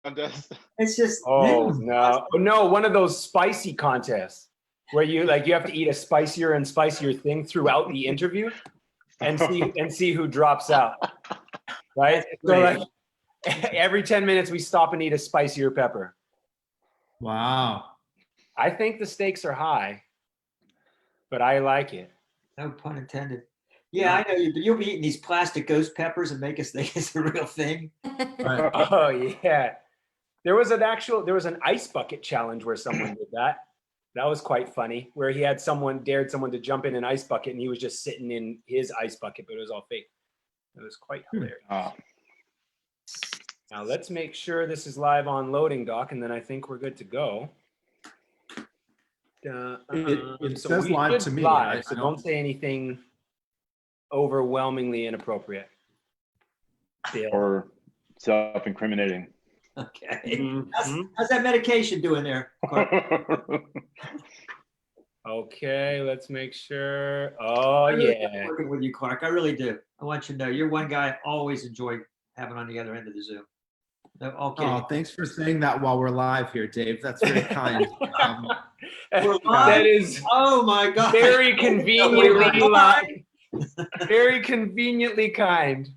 contest? It's just no, one of those spicy contests where you have to eat a spicier and spicier thing throughout the interview and see who drops out. Right? So like every 10 minutes we stop and eat a spicier pepper. Wow. I think the stakes are high, but I like it. No pun intended. Yeah, I know you, but you'll be eating these plastic ghost peppers and make us think it's a real thing. Right. Oh yeah. There was an ice bucket challenge where someone did that. That was quite funny, where he had dared someone to jump in an ice bucket and he was just sitting in his ice bucket, but it was all fake. It was quite hilarious. Oh. Now let's make sure this is live on loading dock, and then I think we're good to go. It So says we live should to me. live, so don't say anything overwhelmingly inappropriate. Bill. Or self-incriminating. Okay. Mm-hmm. How's that medication doing there? Okay, let's make sure. Oh I really yeah. like working with you, Clark. I really do. I want you to know you're one guy I always enjoy having on the other end of the Zoom. No, okay. Oh, thanks for saying that while we're live here, Dave. That's very kind. That is Oh my God. very conveniently very conveniently kind.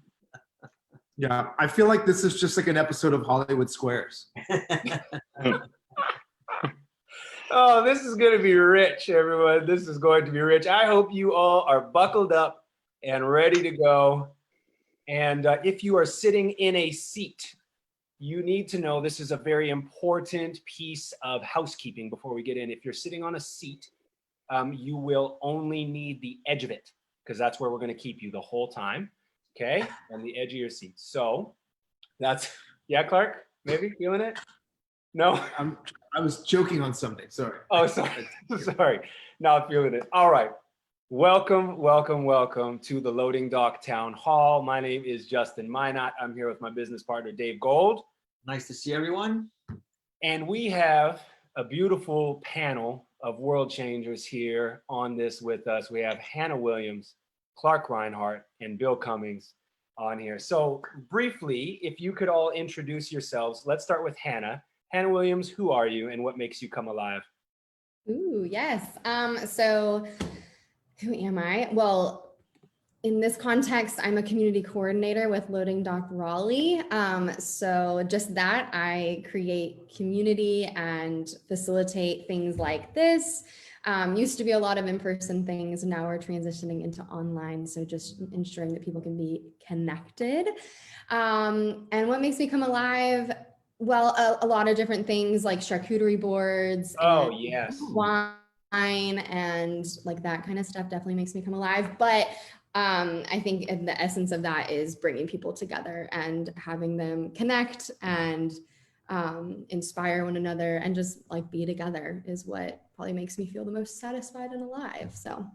Yeah, I feel like this is just like an episode of Hollywood Squares. Oh, this is going to be rich, everyone. This is going to be rich. I hope you all are buckled up and ready to go. And if you are sitting in a seat, you need to know this is a very important piece of housekeeping before we get in. If you're sitting on a seat, you will only need the edge of it, because that's where we're going to keep you the whole time. Okay, on the edge of your seat. So that's, yeah, Clark, maybe feeling it? No? I was joking on something, sorry. Oh, sorry, sorry, not feeling it. All right, welcome to the Loading Dock Town Hall. My name is Justin Minott. I'm here with my business partner, Dave Gold. Nice to see everyone. And we have a beautiful panel of world changers here on this with us. We have Hannah Williams, Clark Rinehart, and Bill Cummings on here. So briefly, if you could all introduce yourselves, let's start with Hannah. Hannah Williams, who are you and what makes you come alive? Ooh, yes. So who am I? Well, in this context, I'm a community coordinator with Loading Dock Raleigh. So just that, I create community and facilitate things like this. Used to be a lot of in-person things. Now we're transitioning into online. So just ensuring that people can be connected. And what makes me come alive? Well, a lot of different things like charcuterie boards. Oh, and yes. wine and like that kind of stuff definitely makes me come alive. But I think the essence of that is bringing people together and having them connect and inspire one another and just like be together is what probably makes me feel the most satisfied and alive. So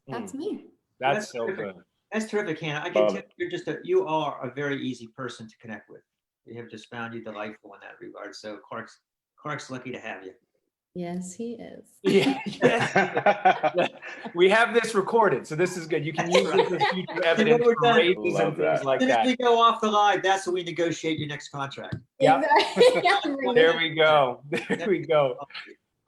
that's me. That's so terrific. good. That's terrific, Hannah. I can tell you are a very easy person to connect with. We have just found you delightful in that regard. So Clark's lucky to have you. Yes, he is. Yeah, yes. We have this recorded, so this is good. You can use this as future evidence for raises and things like that. If we go off the live, that's when we negotiate your next contract. Yeah. Exactly. There we go. There we go.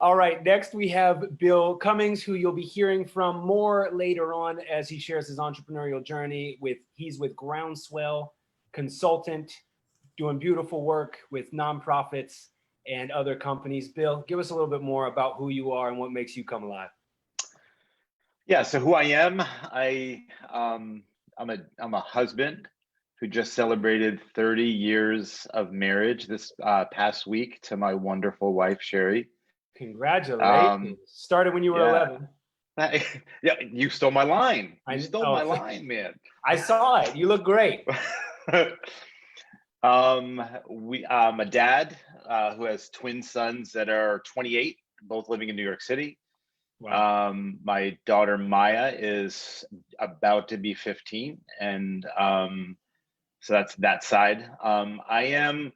All right, next we have Bill Cummings, who you'll be hearing from more later on as he shares his entrepreneurial journey. He's with Groundswell Consultant, doing beautiful work with nonprofits and other companies. Bill, give us a little bit more about who you are and what makes you come alive. Yeah, so who I am, I'm a husband who just celebrated 30 years of marriage this past week to my wonderful wife, Sherry. Congratulations. Started when you were 11. Yeah, you stole my line. I You stole my line, man. I saw it. You look great. I'm a dad who has twin sons that are 28, both living in New York City. Wow. My daughter Maya is about to be 15, and so that's that side. I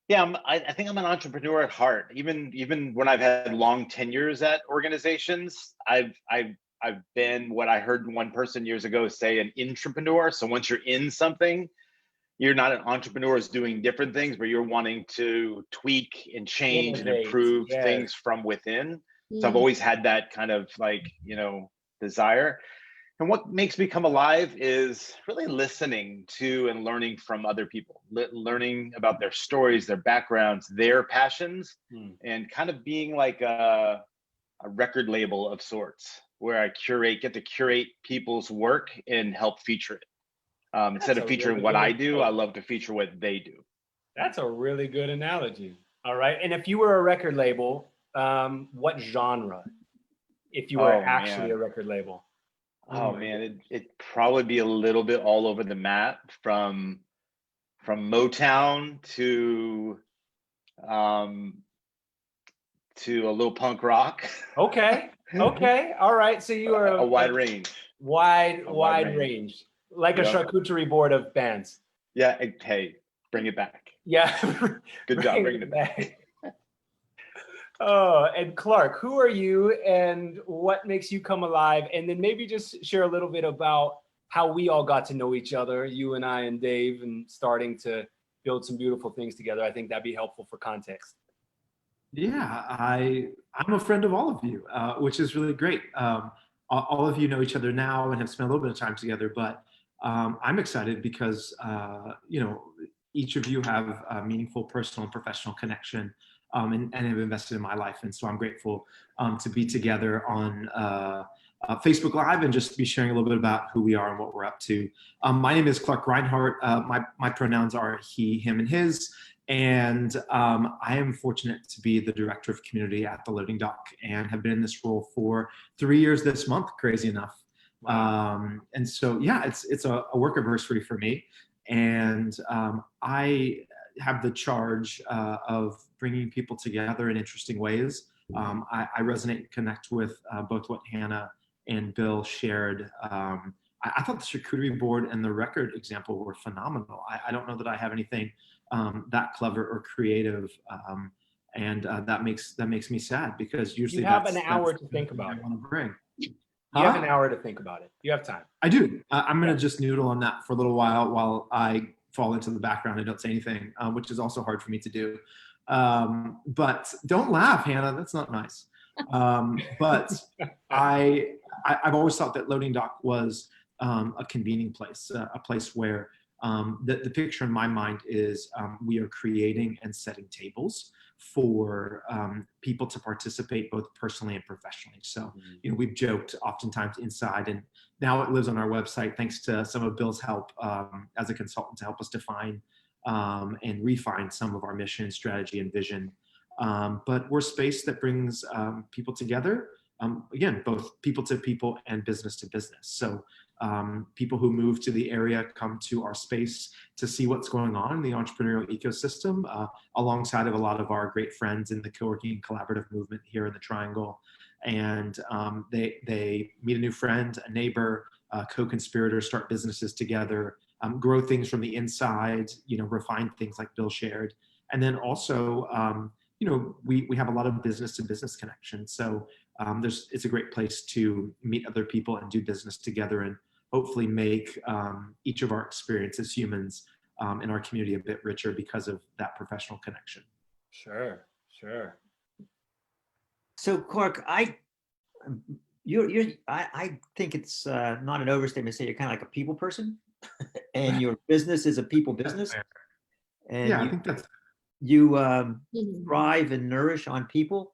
think I'm an entrepreneur at heart. Even when I've had long tenures at organizations, I've been what I heard one person years ago say, an intrapreneur. So once you're in something, you're not an entrepreneur is doing different things, but you're wanting to tweak and change and Innovate, improve yes. things from within. So I've always had that kind of like, desire. And what makes me come alive is really listening to and learning from other people, learning about their stories, their backgrounds, their passions, and kind of being like a record label of sorts where I get to curate people's work and help feature it. Instead of featuring really what good I do, I approach. love to feature what they do. That's a really good analogy. All right. And if you were a record label, what genre? If you were actually a record label? Oh man, it'd probably be a little bit all over the map, from Motown to a little punk rock. Okay. Okay. All right. So you are a wide range. Wide range. range. Like a Yep. charcuterie board of bands. Yeah. Hey, bring it back. Yeah. Good job bringing it back. Oh, and Clark, who are you and what makes you come alive? And then maybe just share a little bit about how we all got to know each other, you and I and Dave, and starting to build some beautiful things together. I think that'd be helpful for context. Yeah, I'm a friend of all of you, which is really great. All of you know each other now and have spent a little bit of time together, but I'm excited because each of you have a meaningful personal and professional connection, and have invested in my life, and so I'm grateful to be together on Facebook Live and just be sharing a little bit about who we are and what we're up to. My name is Clark Rinehart. My pronouns are he, him, and his. And I am fortunate to be the director of community at the Loading Dock and have been in this role for 3 years this month, crazy enough. Wow. And so, yeah, it's a work anniversary for me. And I have the charge of bringing people together in interesting ways. I resonate and connect with both what Hannah and Bill shared. I thought the charcuterie board and the record example were phenomenal. I don't know that I have anything that clever or creative, and that makes me sad because usually you have an hour to think about it. I want to bring. You have an hour to think about it. You have time. I do. I'm going to just noodle on that for a little while I fall into the background and don't say anything, which is also hard for me to do. But don't laugh, Hannah. That's not nice. But I've always thought that Loading Dock was a convening place, a place where the picture in my mind is we are creating and setting tables for people to participate both personally and professionally. So, we've joked oftentimes inside, and now it lives on our website thanks to some of Bill's help as a consultant to help us define and refine some of our mission, strategy, and vision. But we're a space that brings people together, again, both people to people and business to business. So people who move to the area come to our space to see what's going on in the entrepreneurial ecosystem, alongside of a lot of our great friends in the co-working collaborative movement here in the Triangle. And they meet a new friend, a neighbor, co-conspirator, start businesses together, grow things from the inside, refine things like Bill shared. And then also, we have a lot of business to business connections. So it's a great place to meet other people and do business together and hopefully make each of our experience as humans in our community a bit richer because of that professional connection. Sure. So Clark, I think it's not an overstatement to say you're kind of like a people person, and your business is a people business. And I think that's. You thrive and nourish on people.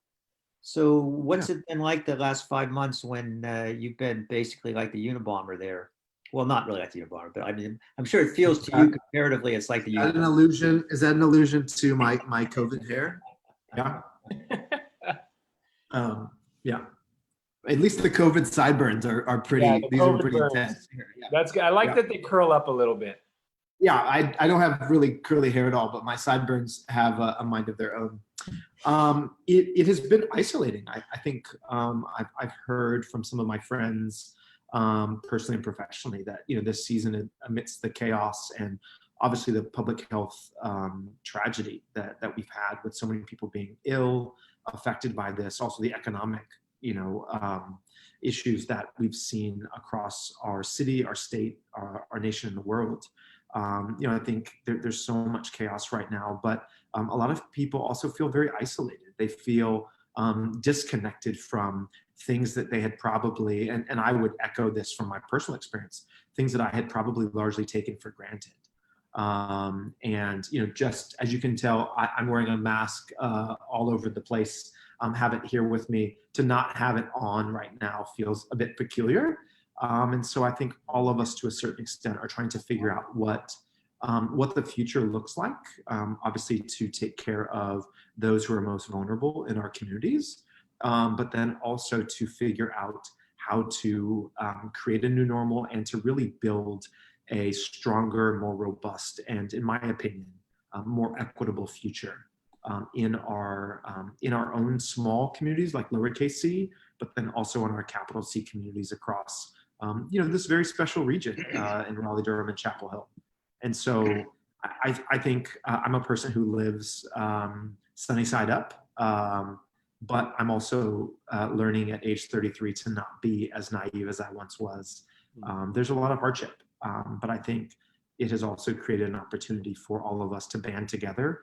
So what's it been like the last 5 months when you've been basically like the Unabomber there? Well, not really like the Unabomber, but I mean, I'm sure it feels to you comparatively, it's like the Unabomber. Is that an illusion? Is that an allusion to my COVID hair? Yeah. Yeah. At least the COVID sideburns are pretty. Yeah, these are pretty intense. Yeah. That's good. I like that they curl up a little bit. Yeah, I don't have really curly hair at all, but my sideburns have a mind of their own. It has been isolating. I think I've heard from some of my friends, personally and professionally, that this season, amidst the chaos and obviously the public health tragedy that we've had with so many people being ill, affected by this, also the economic issues that we've seen across our city, our state, our nation, and the world. I think there's so much chaos right now, but a lot of people also feel very isolated. They feel disconnected from things that they had probably, and I would echo this from my personal experience, things that I had probably largely taken for granted. And just as you can tell, I'm wearing a mask all over the place. Have it here with me. To not have it on right now feels a bit peculiar. And so I think all of us, to a certain extent, are trying to figure out what the future looks like. Obviously, to take care of those who are most vulnerable in our communities, but then also to figure out how to create a new normal and to really build a stronger, more robust, and, in my opinion, more equitable future in our own small communities like lowercase c, but then also in our capital C communities across this very special region in Raleigh, Durham, and Chapel Hill. And so I think I'm a person who lives sunny side up, but I'm also learning at age 33 to not be as naive as I once was. There's a lot of hardship, but I think it has also created an opportunity for all of us to band together,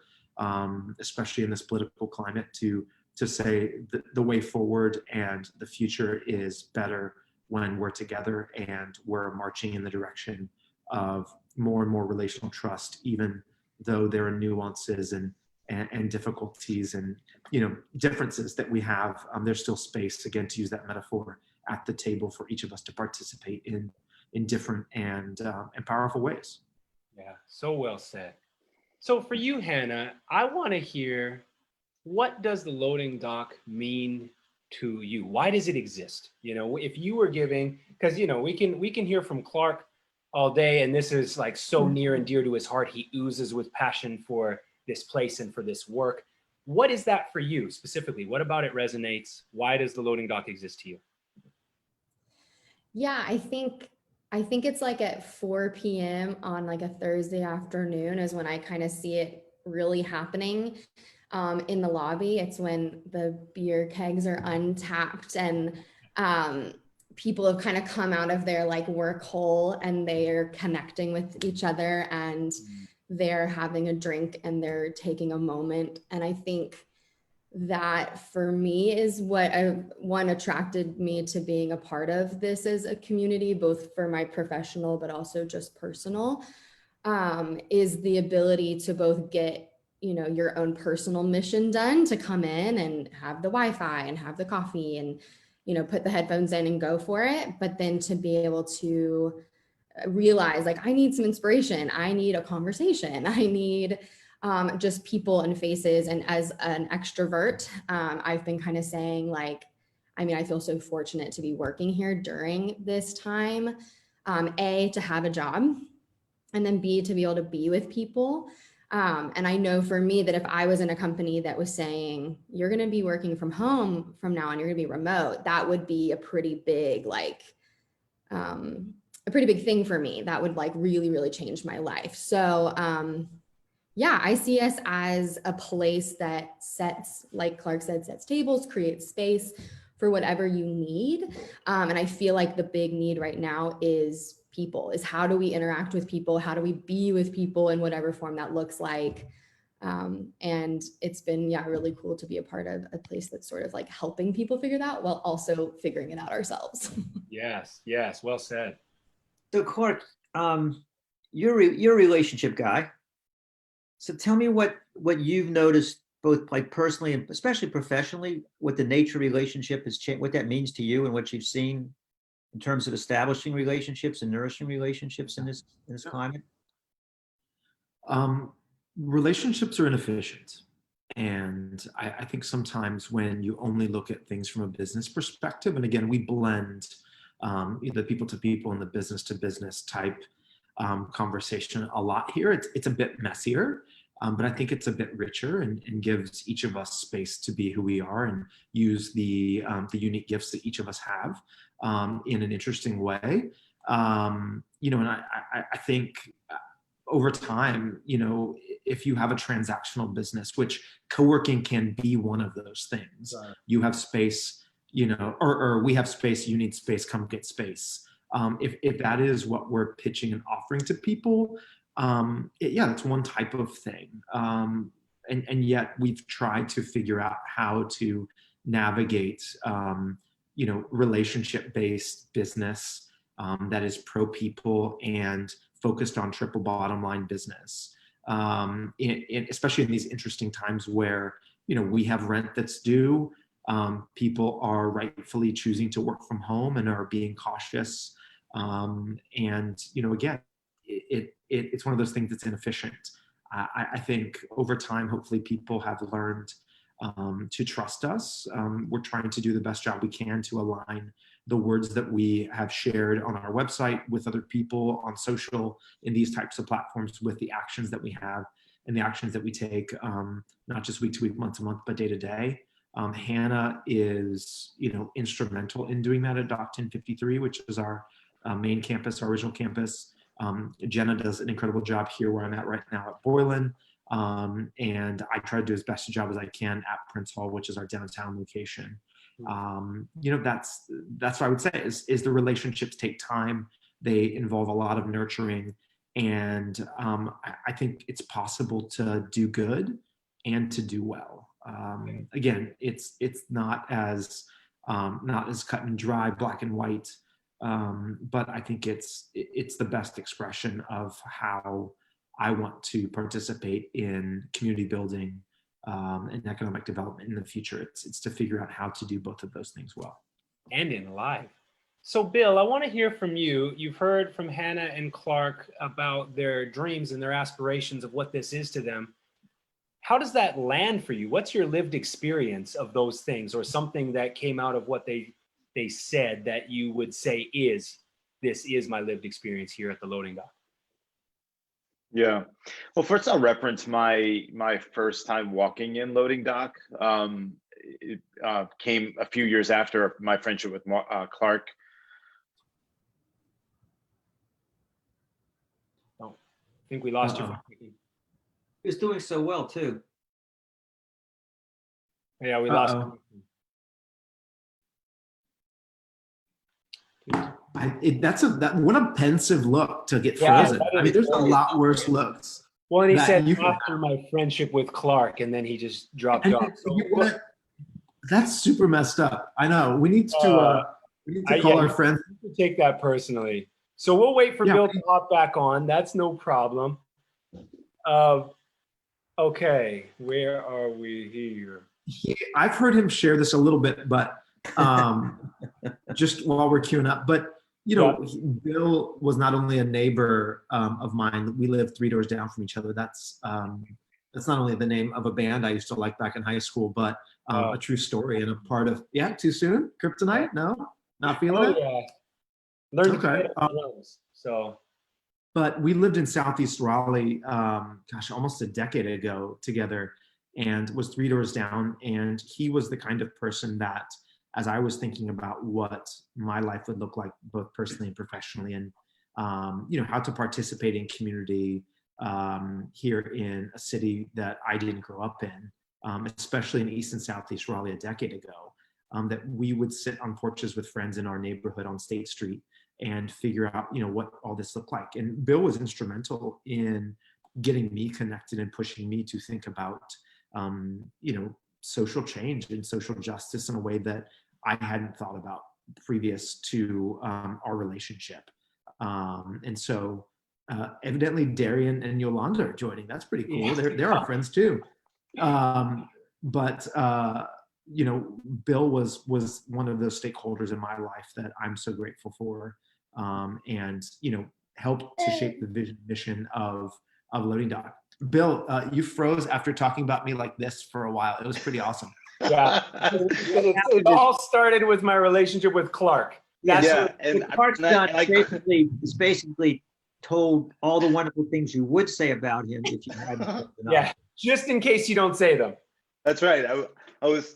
especially in this political climate, to say the way forward and the future is better when we're together and we're marching in the direction of more and more relational trust, even though there are nuances and difficulties and differences that we have. There's still space, again, to use that metaphor, at the table for each of us to participate in different and powerful ways. Yeah, so well said. So for you, Hannah, I want to hear, what does the loading dock mean to you? Why does it exist? If you were giving, because we can hear from Clark all day, and this is like so near and dear to his heart. He oozes with passion for this place and for this work. What is that for you specifically? What about it resonates? Why does the loading dock exist to you? Yeah, I think it's like at 4 p.m. on like a Thursday afternoon is when I kind of see it really happening in the lobby. It's when the beer kegs are untapped and people have kind of come out of their like work hole and they're connecting with each other and they're having a drink and they're taking a moment. And I think that for me is what attracted me to being a part of this as a community, both for my professional, but also just personal, is the ability to both get, your own personal mission done, to come in and have the Wi-Fi and have the coffee and, put the headphones in and go for it. But then to be able to realize like, I need some inspiration. I need a conversation. I need just people and faces. And as an extrovert, I've been kind of saying like, I feel so fortunate to be working here during this time, A, to have a job, and then B, to be able to be with people. And I know for me that if I was in a company that was saying, you're going to be working from home from now on, you're going to be remote, that would be a pretty big, a pretty big thing for me. That would like really, really change my life. So, yeah, I see us as a place that sets, like Clark said, sets tables, creates space for whatever you need. And I feel like the big need right now is people, is how do we interact with people? How do we be with people in whatever form that looks like? And it's been, really cool to be a part of a place that's sort of like helping people figure that out while also figuring it out ourselves. Yes, well said. So Clark, you're a relationship guy. So tell me what you've noticed, both like personally and especially professionally, what the nature of relationship has changed, what that means to you and what you've seen in terms of establishing relationships and nourishing relationships in this climate. Relationships are inefficient. And I think sometimes when you only look at things from a business perspective, and again, we blend the people to people and the business to business type conversation a lot here. It's a bit messier, but I think it's a bit richer and gives each of us space to be who we are and use the unique gifts that each of us have in an interesting way. And I think over time, if you have a transactional business, which co-working can be one of those things, right. You have space, or we have space, you need space, come get space. If that is what we're pitching and offering to people, yeah, that's one type of thing. And yet we've tried to figure out how to navigate, relationship-based business that is pro people and focused on triple bottom line business. Especially in these interesting times where, we have rent that's due. People are rightfully choosing to work from home and are being cautious. And, again, it's one of those things that's inefficient. I think over time, hopefully people have learned to trust us. We're trying to do the best job we can to align the words that we have shared on our website with other people on social in these types of platforms with the actions that we have and the actions that we take, not just week to week, month to month, but day to day. Hannah is, instrumental in doing that at Dock 1053, which is our main campus, our original campus. Jenna does an incredible job here where I'm at right now at Boylan. And I try to do as best a job as I can at Prince Hall, which is our downtown location. That's what I would say is the relationships take time. They involve a lot of nurturing. And I think it's possible to do good and to do well. Again, it's not as cut and dry, black and white. But I think it's the best expression of how I want to participate in community building and economic development in the future. It's to figure out how to do both of those things well. And in life. So Bill, I want to hear from you. You've heard from Hannah and Clark about their dreams and their aspirations of what this is to them. How does that land for you? What's your lived experience of those things, or something that came out of what they said that you would say this is my lived experience here at the loading dock? Yeah. Well, first I'll reference my first time walking in loading dock. It came a few years after my friendship with Clark. Oh, I think we lost you. He was doing so well too. Yeah, we lost you. What a pensive look to get frozen. I mean, there's a lot worse looks. Well, and he said after my friendship with Clark, and then he just dropped off. So, that's super messed up. I know. We need to call our friends. Take that personally. So we'll wait for Bill to hop back on. That's no problem. Okay, where are we here? I've heard him share this a little bit, but just while we're queuing up. But Bill was not only a neighbor of mine. We lived 3 doors down from each other. That's not only the name of a band I used to like back in high school, but a true story and a part of. Yeah, too soon? Kryptonite? No, not feeling it. Yeah, learned to play drums. So, but we lived in Southeast Raleigh, almost a decade ago together, and was 3 doors down. And he was the kind of person that, as I was thinking about what my life would look like, both personally and professionally, and how to participate in community here in a city that I didn't grow up in, especially in East and Southeast Raleigh a decade ago, that we would sit on porches with friends in our neighborhood on State Street and figure out, what all this looked like. And Bill was instrumental in getting me connected and pushing me to think about, social change and social justice in a way that I hadn't thought about previous to our relationship. And so evidently Darian and Yolanda are joining. That's pretty cool. They're our friends too. But Bill was one of those stakeholders in my life that I'm so grateful for, and helped to shape the vision mission of Loading Dock. Bill, you froze after talking about me like this for a while. It was pretty awesome. Yeah, it all started with my relationship with Clark. And Clark's basically told all the wonderful things you would say about him if you hadn't. Yeah, just in case you don't say them. That's right. I was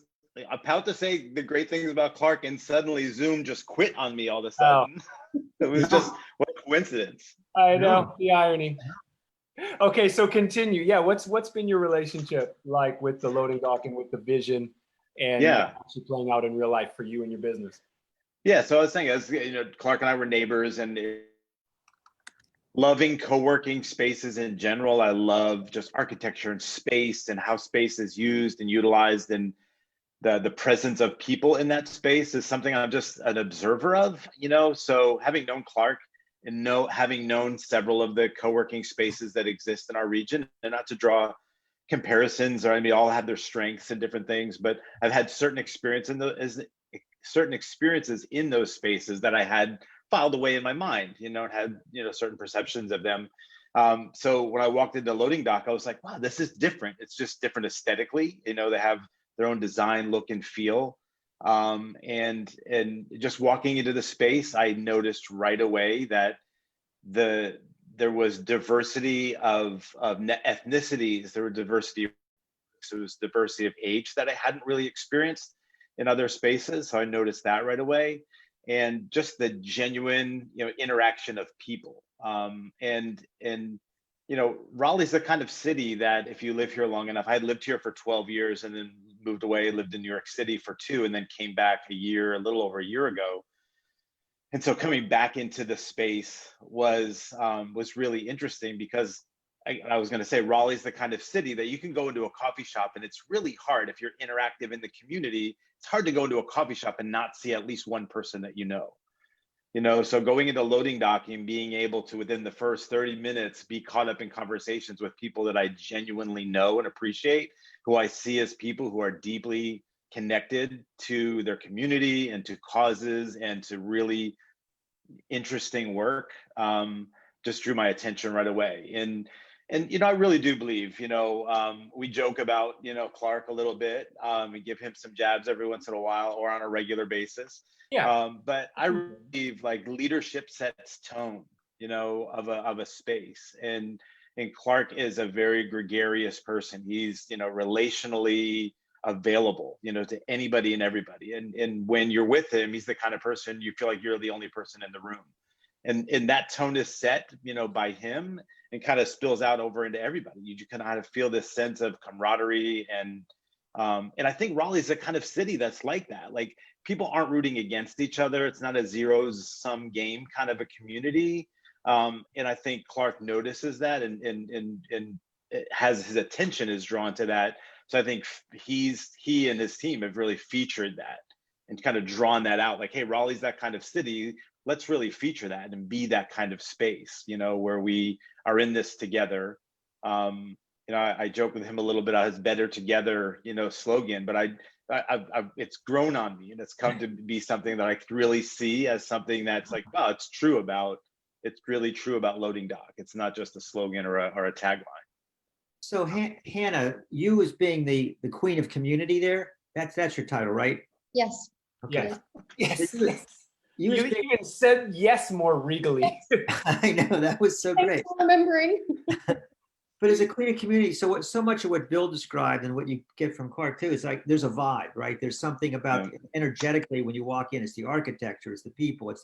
about to say the great things about Clark, and suddenly Zoom just quit on me all of a sudden. It was just what a coincidence. I know the irony. Okay, so continue. Yeah, what's been your relationship like with the loading dock and with the vision, and actually playing out in real life for you and your business? Yeah, so I was saying, as Clark and I were neighbors, and loving co-working spaces in general. I love just architecture and space and how space is used and utilized, and the presence of people in that space is something I'm just an observer of, you know. So having known Clark and having known several of the co-working spaces that exist in our region, and not to draw comparisons, or I mean, all have their strengths and different things, but I've had certain experiences in those spaces that I had filed away in my mind, you know, and had, you know, certain perceptions of them. So when I walked into loading dock, I was like, wow, this is different. It's just different aesthetically. You know, they have their own design, look, and feel. And just walking into the space, I noticed right away that there was diversity of ethnicities. There were diversity. So it was diversity of age that I hadn't really experienced in other spaces. So I noticed that right away, and just the genuine, you know, interaction of people. And you know, Raleigh's the kind of city that if you live here long enough, I lived here for 12 years and then moved away, lived in New York City for 2, and then came back a little over a year ago. And so coming back into the space was really interesting, because I was going to say Raleigh's the kind of city that you can go into a coffee shop, and it's really hard if you're interactive in the community. It's hard to go into a coffee shop and not see at least one person that you know. You know, so going into loading docking, being able to within the first 30 minutes be caught up in conversations with people that I genuinely know and appreciate, who I see as people who are deeply connected to their community and to causes and to really interesting work, just drew my attention right away. And you know, I really do believe, you know, we joke about, you know, Clark a little bit, and give him some jabs every once in a while or on a regular basis. Yeah. But I believe like leadership sets tone, you know, of a space. And Clark is a very gregarious person. He's, you know, relationally available, you know, to anybody and everybody. And when you're with him, he's the kind of person you feel like you're the only person in the room. And that tone is set, you know, by him, and kind of spills out over into everybody. You kind of feel this sense of camaraderie, and I think Raleigh's a kind of city that's like that. Like, people aren't rooting against each other. It's not a zero-sum game kind of a community. And I think Clark notices that, and it has his attention is drawn to that. So I think he and his team have really featured that and kind of drawn that out. Like, hey, Raleigh's that kind of city. Let's really feature that and be that kind of space, you know, where we are in this together. You know, I joke with him a little bit on his "Better Together," you know, slogan, but it's grown on me, and it's come to be something that I really see as something that's like, wow, it's really true about loading dock. It's not just a slogan or a tagline. So Hannah, you as being the queen of community there, that's your title, right? Yes. Okay. Yes. You You even said yes more regally. I know, that was so great. Thanks for remembering. But as a queen of community, so much of what Bill described and what you get from Clark too is like there's a vibe, right? There's something about energetically when you walk in. It's the architecture, it's the people, it's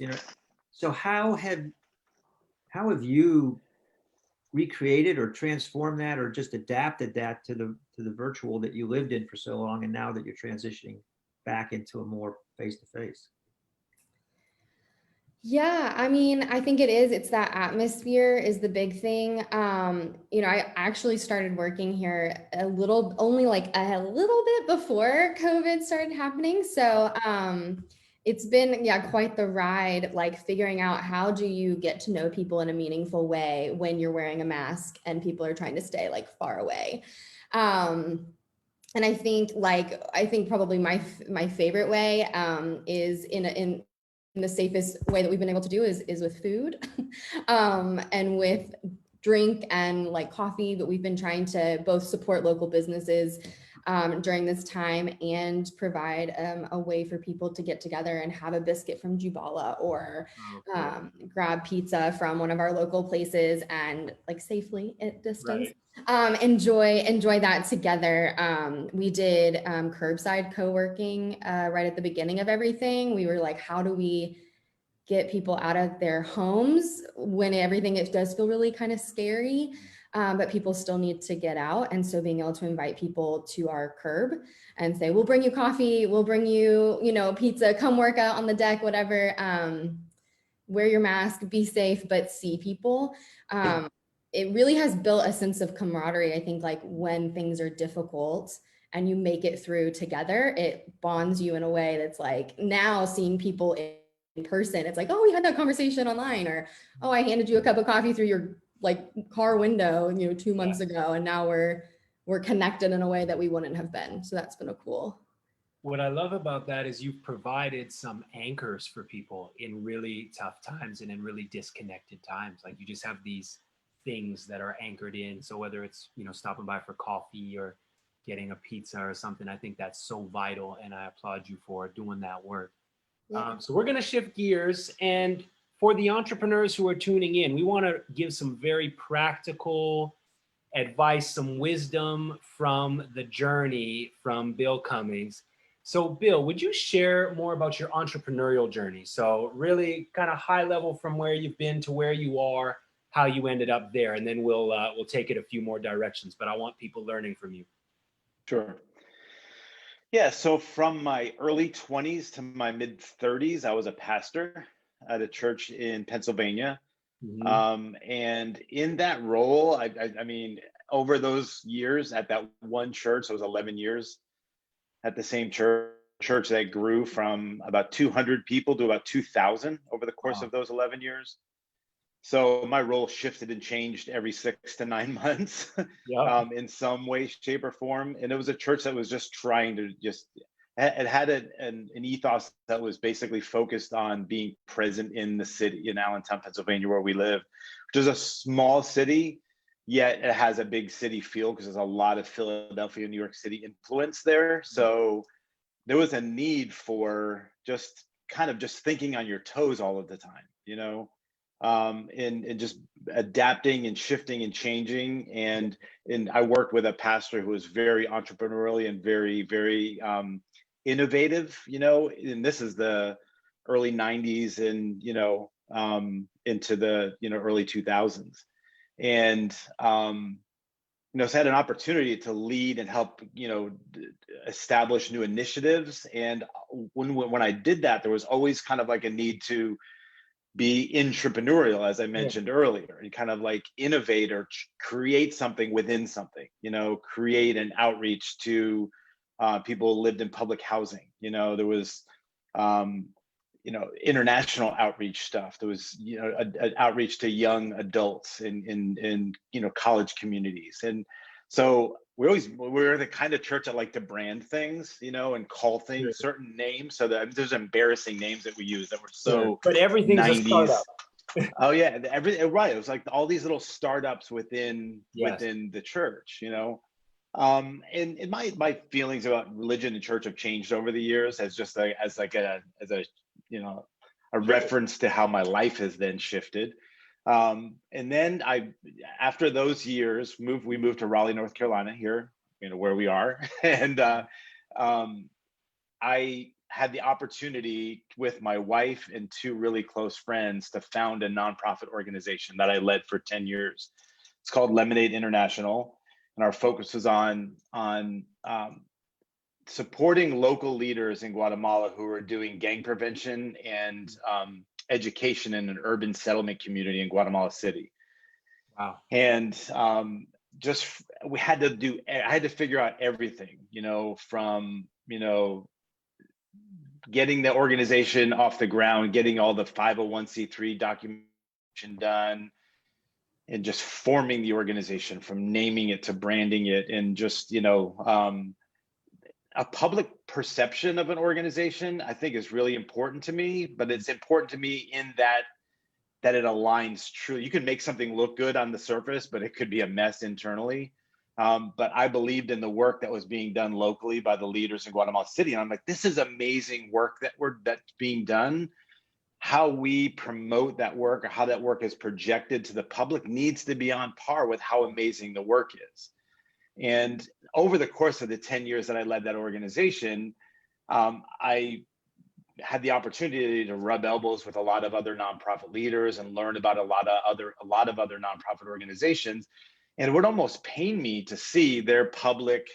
So how have you recreated or transformed that, or just adapted that to the virtual that you lived in for so long, and now that you're transitioning back into a more face-to-face? Yeah, I mean, I think it's that atmosphere is the big thing. You know, I actually started working here only like a little bit before COVID started happening. So it's been, quite the ride, like figuring out how do you get to know people in a meaningful way when you're wearing a mask and people are trying to stay like far away. And I think probably my favorite way is in the safest way that we've been able to do is with food, and with drink and like coffee. But we've been trying to both support local businesses during this time and provide a way for people to get together and have a biscuit from Jubala, or grab pizza from one of our local places and like safely at distance. Right. Enjoy that together. We did curbside co-working right at the beginning of everything. We were like, how do we get people out of their homes when it does feel really kind of scary, but people still need to get out. And so being able to invite people to our curb and say, we'll bring you coffee, we'll bring you, pizza, come work out on the deck, whatever. wear your mask, be safe, but see people. It really has built a sense of camaraderie. I think like when things are difficult and you make it through together, it bonds you in a way that's like now seeing people in person. It's like, oh, we had that conversation online, or, oh, I handed you a cup of coffee through your like car window, 2 months ago. And now we're connected in a way that we wouldn't have been. So that's been a cool. What I love about that is you've provided some anchors for people in really tough times and in really disconnected times. Like you just have these things that are anchored in. So whether it's, stopping by for coffee or getting a pizza or something, I think that's so vital. And I applaud you for doing that work. Yeah. So we're going to shift gears. And for the entrepreneurs who are tuning in, we want to give some very practical advice, some wisdom from the journey from Bill Cummings. So Bill, would you share more about your entrepreneurial journey? So really kind of high level from where you've been to where you are, how you ended up there, and then we'll take it a few more directions, but I want people learning from you. Sure. Yeah, so from my early 20s to my mid 30s, I was a pastor at a church in Pennsylvania. Mm-hmm. And in that role, I mean, over those years at that one church, so it was 11 years at the same church that grew from about 200 people to about 2,000 over the course of those 11 years. So my role shifted and changed every 6 to 9 months in some way, shape, or form. And it was a church that was just trying to it had an ethos that was basically focused on being present in the city, in Allentown, Pennsylvania, where we live, which is a small city, yet it has a big city feel because there's a lot of Philadelphia, New York City influence there. So there was a need for just thinking on your toes all of the time, and just adapting and shifting and changing. And I worked with a pastor who was very entrepreneurially and very, very innovative, and this is the early 90s and, into the, early 2000s. And, so I had an opportunity to lead and help, establish new initiatives. And when I did that, there was always kind of like a need to be entrepreneurial, as I mentioned earlier, and kind of like innovate or create something within something, create an outreach to people who lived in public housing. There was, international outreach stuff. There was, an outreach to young adults in college communities. And so we're the kind of church that like to brand things, and call things certain names. So that there's embarrassing names that we use that were so but everything's 90s. a startup. Oh yeah, right. It was like all these little startups within the church, and my feelings about religion and church have changed over the years as a reference to how my life has then shifted. And then after those years, we moved to Raleigh, North Carolina, here, where we are. And I had the opportunity with my wife and two really close friends to found a nonprofit organization that I led for 10 years. It's called Lemonade International. And our focus was on supporting local leaders in Guatemala who are doing gang prevention and education in an urban settlement community in Guatemala City. Wow. And I had to figure out everything, from, getting the organization off the ground, getting all the 501c3 documentation done, and just forming the organization, from naming it to branding it, and just, a public perception of an organization, I think, is really important to me. But it's important to me in that it aligns truly. You can make something look good on the surface, but it could be a mess internally. But I believed in the work that was being done locally by the leaders in Guatemala City. And I'm like, this is amazing work that's being done. How we promote that work, or how that work is projected to the public, needs to be on par with how amazing the work is. And over the course of the 10 years that I led that organization, I had the opportunity to rub elbows with a lot of other nonprofit leaders and learn about a lot of other nonprofit organizations. And it would almost pain me to see their public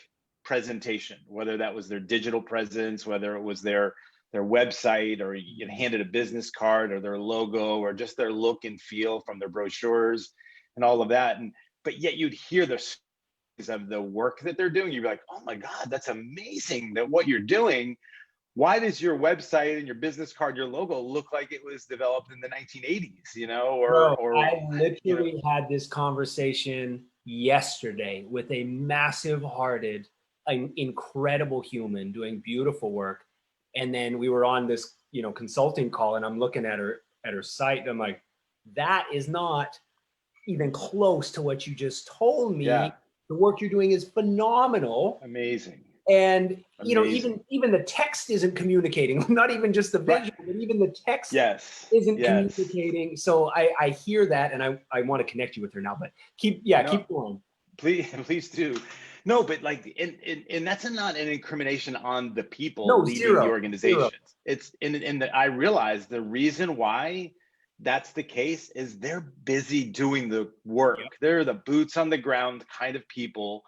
presentation, whether that was their digital presence, whether it was their their website, or you get handed a business card or their logo or just their look and feel from their brochures and all of that. But yet you'd hear the stories of the work that they're doing. You'd be like, oh my God, that's amazing that what you're doing. Why does your website and your business card, your logo look like it was developed in the 1980s, Bro, or I literally had this conversation yesterday with a massive hearted, an incredible human doing beautiful work. And then we were on this, consulting call, and I'm looking at her site, and I'm like, that is not even close to what you just told me. Yeah. The work you're doing is phenomenal. Amazing. And Amazing. even the text isn't communicating, not even just the visual, but even the text isn't communicating. So I hear that, and I want to connect you with her now, but keep going. Please do. No, but and that's not an incrimination on the people leading the organizations. It's I realize the reason why that's the case is they're busy doing the work. Yeah. They're the boots on the ground kind of people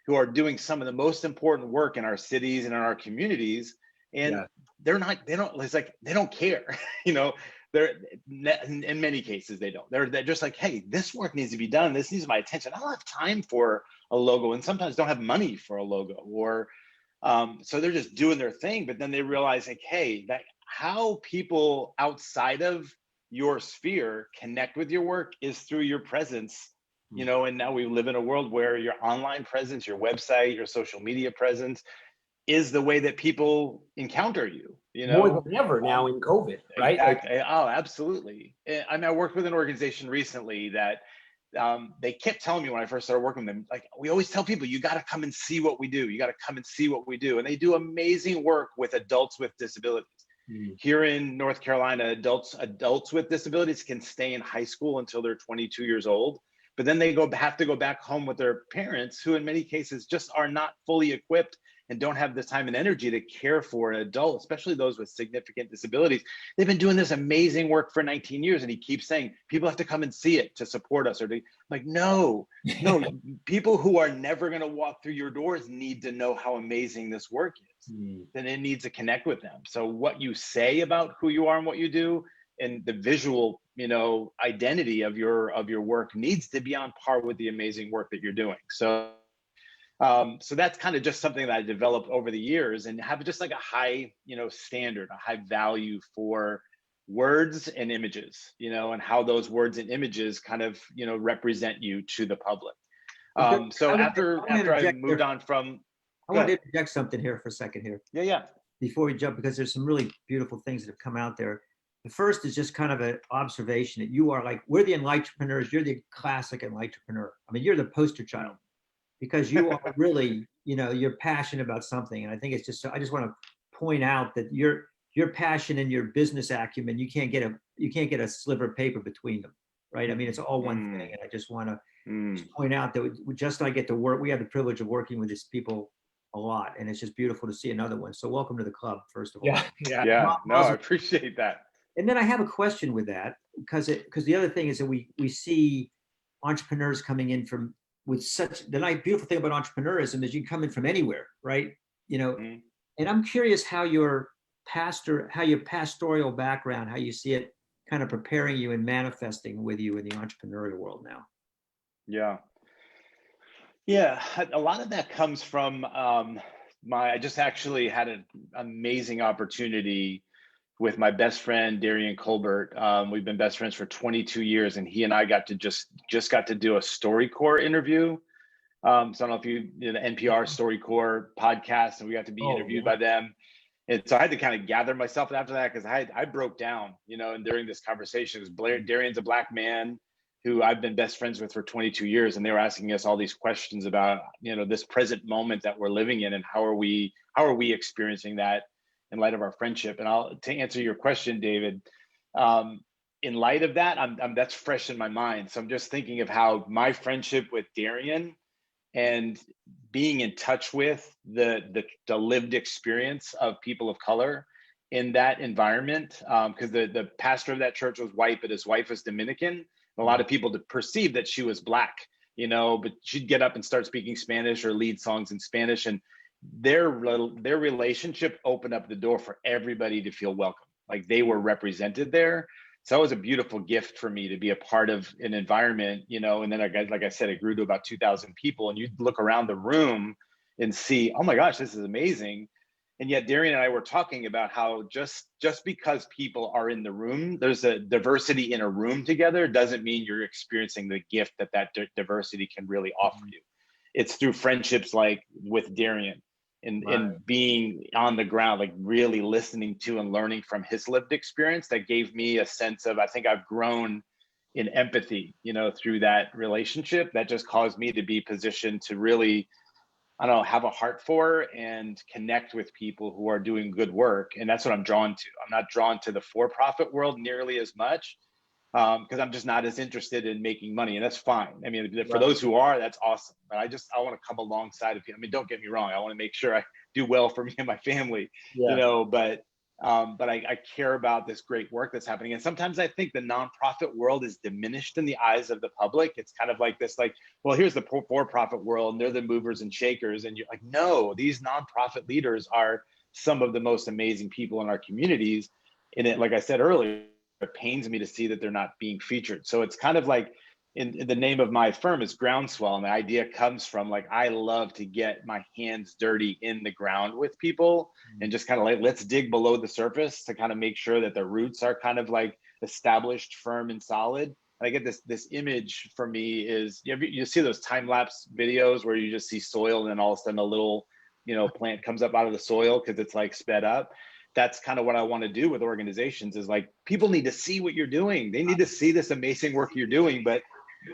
who are doing some of the most important work in our cities and in our communities. And they don't care, they're in many cases, they don't. They're just like, hey, this work needs to be done. This needs my attention. I don't have time for a logo, and sometimes don't have money for a logo, or so they're just doing their thing. But then they realize, like, hey, that how people outside of your sphere connect with your work is through your presence. And now we live in a world where your online presence, your website, your social media presence is the way that people encounter you, More than ever now in COVID, right? Exactly. Oh, absolutely. I worked with an organization recently that they kept telling me when I first started working with them, like, we always tell people, you got to come and see what we do. You got to come and see what we do. And they do amazing work with adults with disabilities. Here in North Carolina, adults with disabilities can stay in high school until they're 22 years old. But then they have to go back home with their parents, who in many cases just are not fully equipped and don't have the time and energy to care for an adult, especially those with significant disabilities. They've been doing this amazing work for 19 years. And he keeps saying, people have to come and see it to support us. No, people who are never going to walk through your doors need to know how amazing this work is. Then it needs to connect with them. So what you say about who you are and what you do, and the visual, identity of your work needs to be on par with the amazing work that you're doing. So that's kind of just something that I developed over the years, and have just like a high, standard, a high value for words and images, and how those words and images kind of, represent you to the public. So after I moved on from, I want to interject something here for a second here. Yeah. Before we jump, because there's some really beautiful things that have come out there. The first is just kind of an observation that you are like, we're the Enlightrepreneurs. You're the classic Enlightrepreneur. I mean, you're the poster child, because you are really, you're passionate about something. And I think it's just, I just want to point out that your passion and your business acumen, you can't get a sliver of paper between them, right? I mean, it's all one thing. And I just want to just point out that we just not get to work. We have the privilege of working with these people a lot, and it's just beautiful to see another one. So welcome to the club, first of all. Yeah. No, I appreciate that. And then I have a question with that, because the other thing is that we see entrepreneurs coming in with such, the beautiful thing about entrepreneurism is you can come in from anywhere, right? And I'm curious how your pastoral background, how you see it kind of preparing you and manifesting with you in the entrepreneurial world now. Yeah, a lot of that comes from I just actually had an amazing opportunity with my best friend, Darian Colbert. We've been best friends for 22 years, and he and I got to just got to do a StoryCorps interview. So I don't know if you did the NPR StoryCorps podcast, and we got to be interviewed by them. And so I had to kind of gather myself after that, because I broke down, and during this conversation, because Darian's a Black man who I've been best friends with for 22 years. And they were asking us all these questions about, this present moment that we're living in, and how are we experiencing that in light of our friendship. And to answer your question, David, in light of that, that's fresh in my mind. So I'm just thinking of how my friendship with Darian and being in touch with the lived experience of people of color in that environment, because the pastor of that church was white, but his wife was Dominican. A lot of people perceived that she was Black, but she'd get up and start speaking Spanish or lead songs in Spanish. And their relationship opened up the door for everybody to feel welcome, like they were represented there. So it was a beautiful gift for me to be a part of an environment, you know. And then like I said, it grew to about 2,000 people, and you look around the room and see, oh my gosh, this is amazing. And yet Darian and I were talking about how just because people are in the room, there's a diversity in a room together, doesn't mean you're experiencing the gift that diversity can really offer you. It's through friendships like with Darian and being on the ground, like really listening to and learning from his lived experience, that gave me a sense of, I think I've grown in empathy, you know, through that relationship, that just caused me to be positioned to really, I don't know, have a heart for and connect with people who are doing good work. And that's what I'm drawn to. I'm not drawn to the for-profit world nearly as much, because I'm just not as interested in making money, and that's fine. I mean, for those who are, that's awesome. But I want to come alongside of you. I mean, don't get me wrong. I want to make sure I do well for me and my family, you know, but I care about this great work that's happening. And sometimes I think the nonprofit world is diminished in the eyes of the public. It's kind of like this, like, well, here's the for-profit world, and they're the movers and shakers. And you're like, no, these nonprofit leaders are some of the most amazing people in our communities. And it, like I said earlier, it pains me to see that they're not being featured. So it's kind of like, in the name of my firm is Groundswell, and the idea comes from, like, I love to get my hands dirty in the ground with people and just kind of like, let's dig below the surface to kind of make sure that the roots are kind of like established, firm and solid. And I get this image for me is, you see those time-lapse videos where you just see soil and then all of a sudden a little, you know, plant comes up out of the soil because it's like sped up. That's kind of what I want to do with organizations, is like, people need to see what you're doing. They need to see this amazing work you're doing, but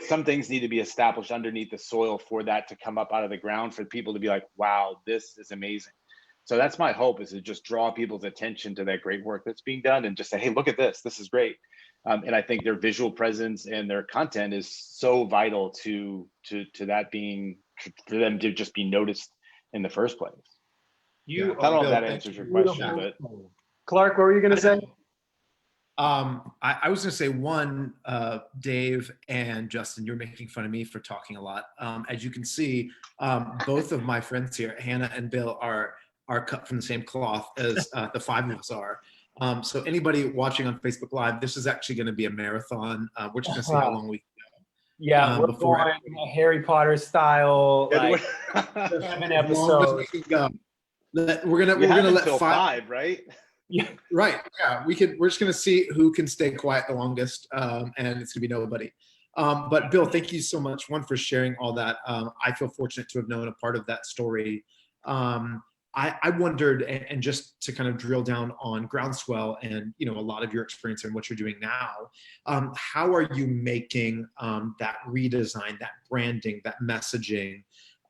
some things need to be established underneath the soil for that to come up out of the ground, for people to be like, wow, this is amazing. So that's my hope, is to just draw people's attention to that great work that's being done and just say, hey, look at this, this is great. And I think their visual presence and their content is so vital to that being, for them to just be noticed in the first place. I don't know if that answers your question, but Clark, what were you going to say? I was going to say, one, Dave and Justin, you're making fun of me for talking a lot. As you can see, both of my friends here, Hannah and Bill, are cut from the same cloth as the five of us are. So anybody watching on Facebook Live, this is actually going to be a marathon. We're just going to see how long we can go. Yeah, we're going Harry Potter style, like 7 episodes. We're gonna let five, right? Yeah, right. Yeah, we're just gonna see who can stay quiet the longest, and it's gonna be nobody. But Bill, thank you so much, one, for sharing all that. I feel fortunate to have known a part of that story. I wondered, and just to kind of drill down on Groundswell and, you know, a lot of your experience and what you're doing now, how are you making that redesign, that branding, that messaging,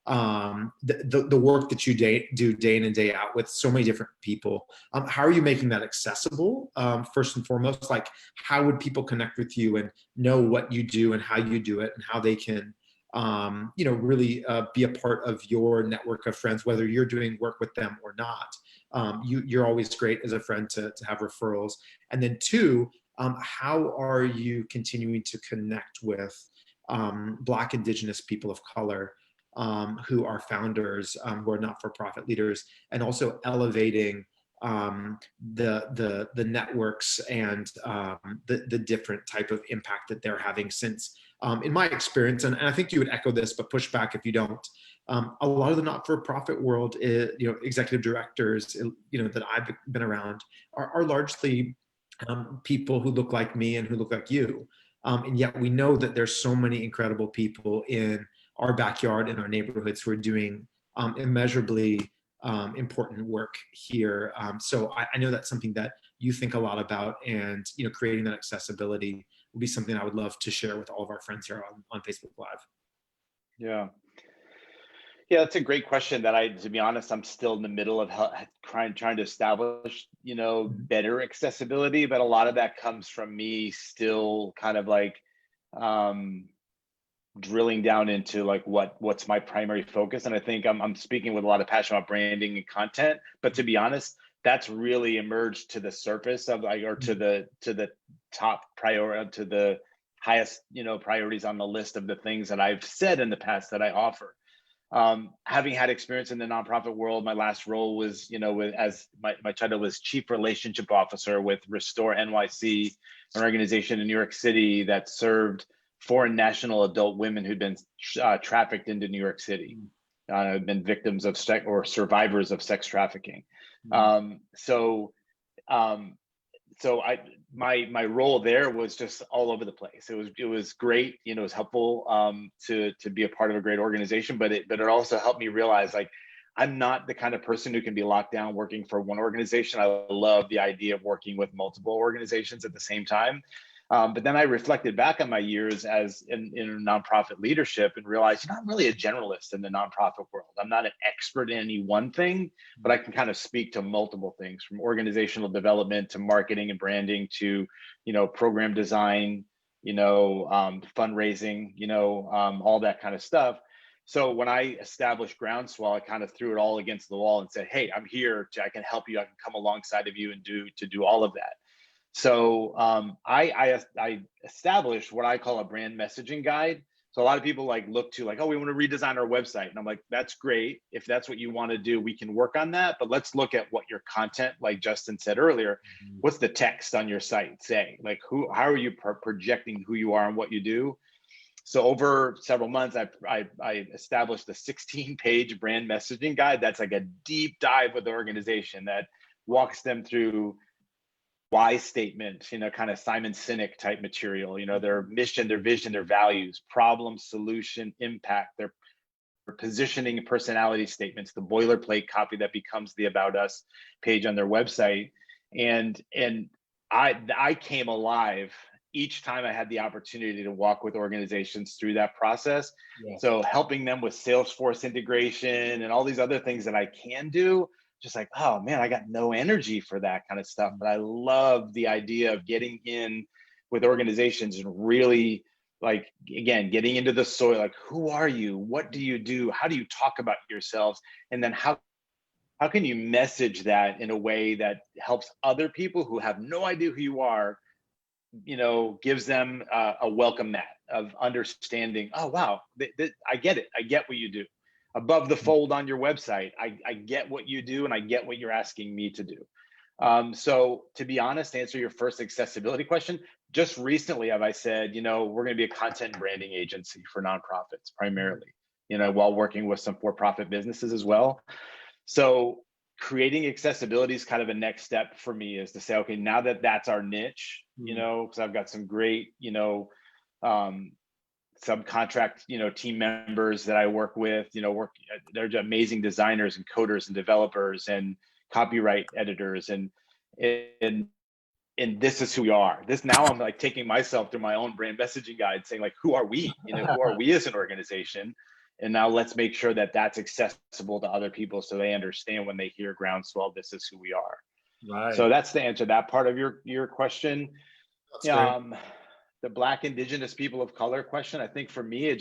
the work that you do day in and day out with so many different people? How are you making that accessible? First and foremost, like, how would people connect with you and know what you do and how you do it, and how they can, you know, really be a part of your network of friends, whether you're doing work with them or not? You're always great as a friend to have referrals. And then two, how are you continuing to connect with Black, Indigenous people of color who are founders, who are not-for-profit leaders, and also elevating the networks and the different type of impact that they're having? Since, in my experience, and I think you would echo this, but push back if you don't, a lot of the not-for-profit world, you know, executive directors, you know, that I've been around are largely people who look like me and who look like you. And yet we know that there's so many incredible people in our backyard, in our neighborhoods, who are doing immeasurably important work here. So I know that's something that you think a lot about, and, you know, creating that accessibility would be something I would love to share with all of our friends here on Facebook Live. Yeah. Yeah, that's a great question that to be honest, I'm still in the middle of trying to establish, you know, better accessibility. But a lot of that comes from me still kind of like drilling down into like what's my primary focus. And I think I'm speaking with a lot of passion about branding and content. But to be honest, that's really emerged to the surface of, like, or to the top priority, to the highest, you know, priorities on the list of the things that I've said in the past that I offer. Having had experience in the nonprofit world, my last role was, as my title was Chief Relationship Officer with Restore NYC, an organization in New York City that served foreign national adult women who'd been trafficked into New York City, been victims of sex or survivors of sex trafficking. My role there was just all over the place. It was great, it was helpful to be a part of a great organization, but it also helped me realize, like, I'm not the kind of person who can be locked down working for one organization. I love the idea of working with multiple organizations at the same time. But then I reflected back on my years as in nonprofit leadership and realized, I'm really a generalist in the nonprofit world. I'm not an expert in any one thing, but I can kind of speak to multiple things, from organizational development to marketing and branding to, program design, fundraising, all that kind of stuff. So when I established Groundswell, I kind of threw it all against the wall and said, hey, I'm here. I can help you. I can come alongside of you and do all of that. So I established what I call a brand messaging guide. So a lot of people look to oh, we want to redesign our website. And I'm like, that's great. If that's what you want to do, we can work on that. But let's look at what your content, like Justin said earlier, what's the text on your site say? How are you projecting who you are and what you do? So over several months, I established a 16-page brand messaging guide. That's like a deep dive with the organization that walks them through why statement, kind of Simon Sinek type material, their mission, their vision, their values, problem, solution, impact, their positioning and personality statements, the boilerplate copy that becomes the About Us page on their website. And I came alive each time I had the opportunity to walk with organizations through that process. Yeah. So helping them with Salesforce integration and all these other things that I can do, just like, oh man, I got no energy for that kind of stuff. But I love the idea of getting in with organizations and really, again, getting into the soil, who are you? What do you do? How do you talk about yourselves? And then how can you message that in a way that helps other people who have no idea who you are, gives them a welcome mat of understanding, oh, wow, I get it. I get what you do. Above the fold on your website, I get what you do and I get what you're asking me to do. So to be honest, to answer your first accessibility question, just recently have I said, we're going to be a content branding agency for nonprofits primarily, while working with some for-profit businesses as well. So creating accessibility is kind of a next step for me, is to say, okay, now that that's our niche, because I've got some great, subcontract, team members that I work with, they're amazing designers and coders and developers and copyright editors. And this is who we are. Now I'm taking myself through my own brand messaging guide saying who are we, who are we as an organization? And now let's make sure that that's accessible to other people so they understand when they hear Groundswell, this is who we are. Right. So that's the answer to that part of your question. The Black, Indigenous, people of color question, I think for me,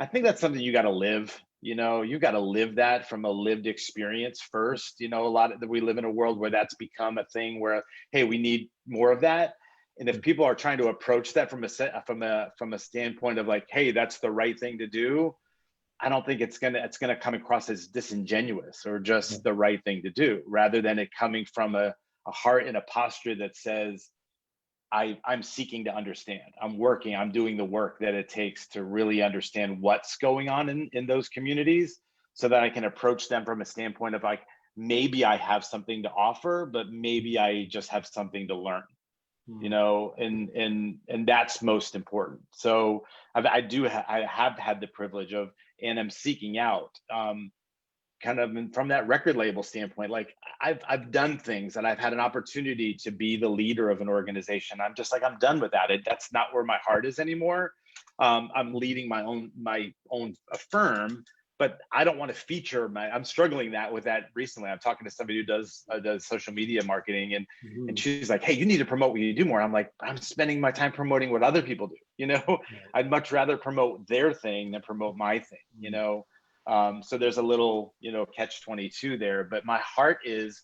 I think that's something you got to live. You got to live that from a lived experience first. We live in a world where that's become a thing where, hey, we need more of that. And if people are trying to approach that from a standpoint of hey, that's the right thing to do, I don't think it's gonna come across as disingenuous or just the right thing to do, rather than it coming from a heart and a posture that says, I'm seeking to understand. I'm doing the work that it takes to really understand what's going on in those communities, so that I can approach them from a standpoint of maybe I have something to offer, but maybe I just have something to learn, and that's most important. So I have had the privilege of, and I'm seeking out, kind of from that record label standpoint, I've done things and I've had an opportunity to be the leader of an organization. I'm just I'm done with that. That's not where my heart is anymore. I'm leading my own firm, but I don't want to feature I'm struggling with that recently. I'm talking to somebody who does social media marketing, and she's like, hey, you need to promote what you do more. I'm like, I'm spending my time promoting what other people do. I'd much rather promote their thing than promote my thing, So there's a little, catch-22 there, but my heart is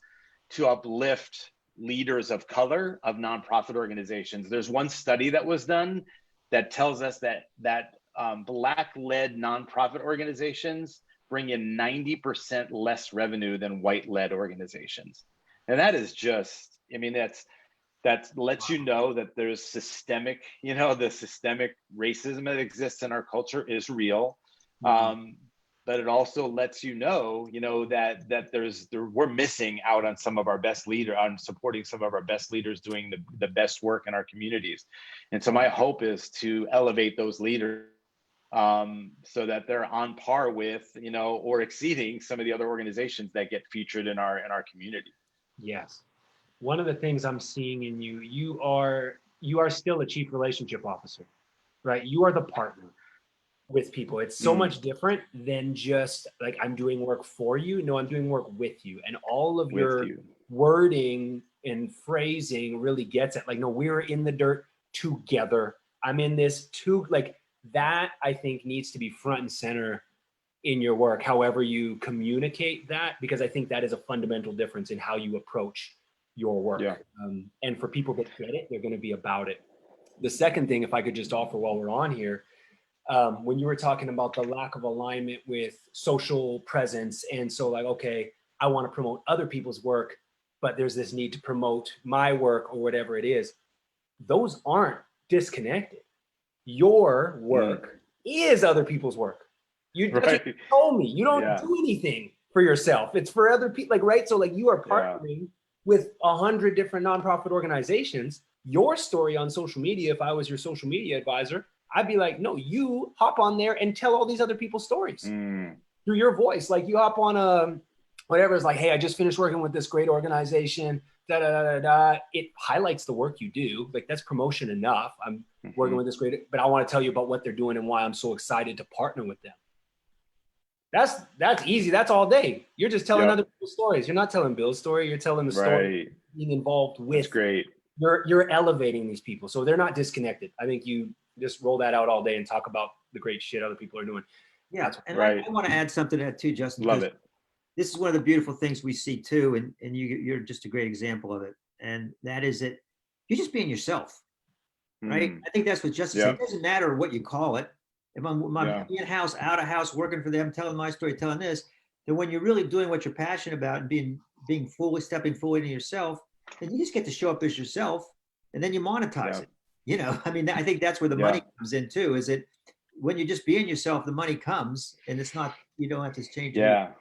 to uplift leaders of color of nonprofit organizations. There's one study that was done that tells us that Black-led nonprofit organizations bring in 90% less revenue than white-led organizations. And that is just, I mean, that lets you know that there's systemic, the systemic racism that exists in our culture is real. But it also lets you know, that we're missing out on some of our best leaders, on supporting some of our best leaders doing the best work in our communities. And so my hope is to elevate those leaders so that they're on par with, or exceeding some of the other organizations that get featured in our community. Yes. One of the things I'm seeing in you, you are still a chief relationship officer, right? You are the partner with people. It's so much different than just like, I'm doing work for you. No, I'm doing work with you. And all of your wording and phrasing really gets it. Like, no, we're in the dirt together. I'm in this too. Like that, I think needs to be front and center in your work, however you communicate that, because I think that is a fundamental difference in how you approach your work. Yeah. And for people that get it, they're going to be about it. The second thing, if I could just offer while we're on here, when you were talking about the lack of alignment with social presence. And so like, okay, I want to promote other people's work, but there's this need to promote my work or whatever it is. Those aren't disconnected. Your work is other people's work. You told me you don't do anything for yourself. It's for other people. Like, right. So like you are partnering with 100 different nonprofit organizations. Your story on social media, if I was your social media advisor, I'd be like, no, you hop on there and tell all these other people's stories through your voice. Like you hop on whatever, it's like, hey, I just finished working with this great organization, It highlights the work you do. Like that's promotion enough. I'm working with this great, but I want to tell you about what they're doing and why I'm so excited to partner with them. That's easy. That's all day. You're just telling other people's stories. You're not telling Bill's story. You're telling the story being involved with. That's great. You're elevating these people. So they're not disconnected. I think you just roll that out all day and talk about the great shit other people are doing. Yeah. And I want to add something to that too, Justin. Love it. This is one of the beautiful things we see too. And you're just a great example of it. And that is that you're just being yourself, right? I think that's what Justin said. It doesn't matter what you call it. If I'm in-house, out of house, working for them, telling my story, telling this, then when you're really doing what you're passionate about and being stepping fully into yourself, then you just get to show up as yourself and then you monetize it. You know, I mean, I think that's where the money comes in too, is that when you're just being yourself, the money comes and it's not, you don't have to change. Yeah.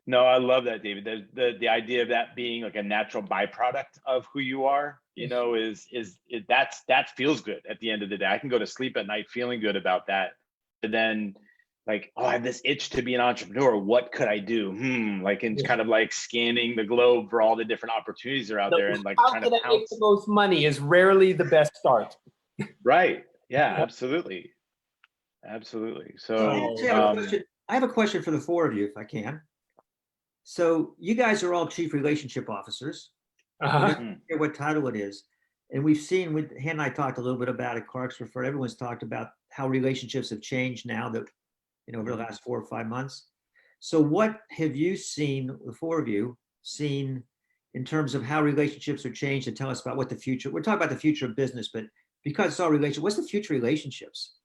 No, I love that, David. The idea of that being like a natural byproduct of who you are, you know, that feels good at the end of the day. I can go to sleep at night feeling good about that. And then like, oh, I have this itch to be an entrepreneur. What could I do? Like, and kind of like scanning the globe for all the different opportunities that are out there and like trying to make the most money is rarely the best start. Right. Yeah, absolutely. Absolutely. So I have a question for the four of you, if I can. So you guys are all chief relationship officers. I don't care what title it is. And we've seen, Han and I talked a little bit about it, Clark's referred, everyone's talked about how relationships have changed now that, you know, over the last 4 or 5 months. So what have you seen, the four of you, seen in terms of how relationships are changed, and tell us about what the future, we're talking about the future of business, but because it's all relationship, what's the future of relationships?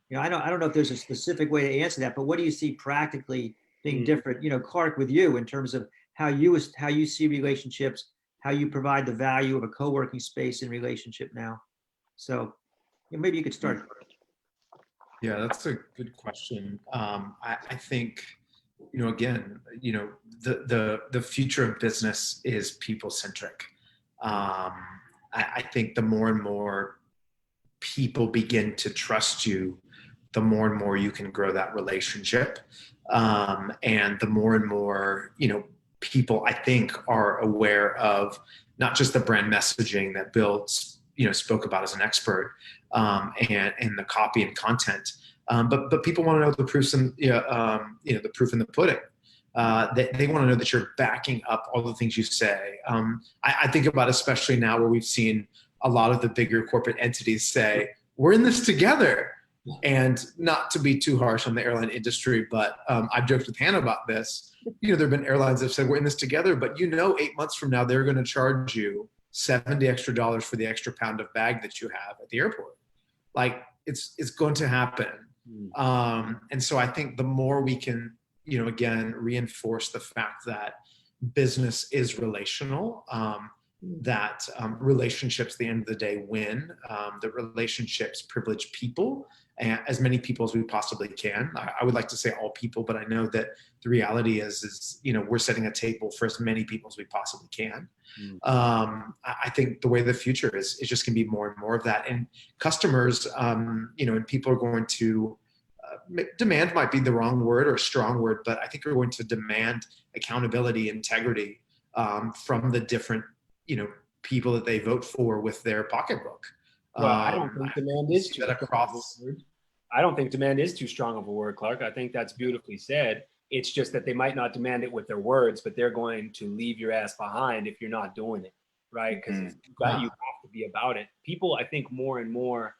You know, I don't know if there's a specific way to answer that, but what do you see practically being different, you know, Clark, with you in terms of how you see relationships, how you provide the value of a co-working space in relationship now. So maybe you could start. Yeah, that's a good question. I think, you know, again, you know, the future of business is people-centric. I think the more and more people begin to trust you, the more and more you can grow that relationship. And the more and more, you know, people I think are aware of not just the brand messaging that Bill, you know, spoke about as an expert, and the copy and content, but people want to know the proofs and you know, the proof in the pudding. They want to know that you're backing up all the things you say. I think about especially now where we've seen a lot of the bigger corporate entities say, we're in this together. And not to be too harsh on the airline industry, but I've joked with Hannah about this. You know, there have been airlines that have said, we're in this together, but you know, 8 months from now, they're going to charge you $70 extra for the extra pound of bag that you have at the airport. Like it's going to happen. And so I think the more we can again, reinforce the fact that business is relational, that relationships at the end of the day win, that relationships privilege people, and as many people as we possibly can. I would like to say all people, but I know that the reality is we're setting a table for as many people as we possibly can. I think the way of the future is just going to be more and more of that. And customers, and people are going to, demand might be the wrong word or a strong word, but I think we're going to demand accountability, integrity from the different, people that they vote for with their pocketbook. Well, I don't think demand is too strong of a word. I don't think demand is too strong of a word, Clark. I think that's beautifully said. It's just that they might not demand it with their words, but they're going to leave your ass behind if you're not doing it, right? Because you have to be about it. People, I think, more and more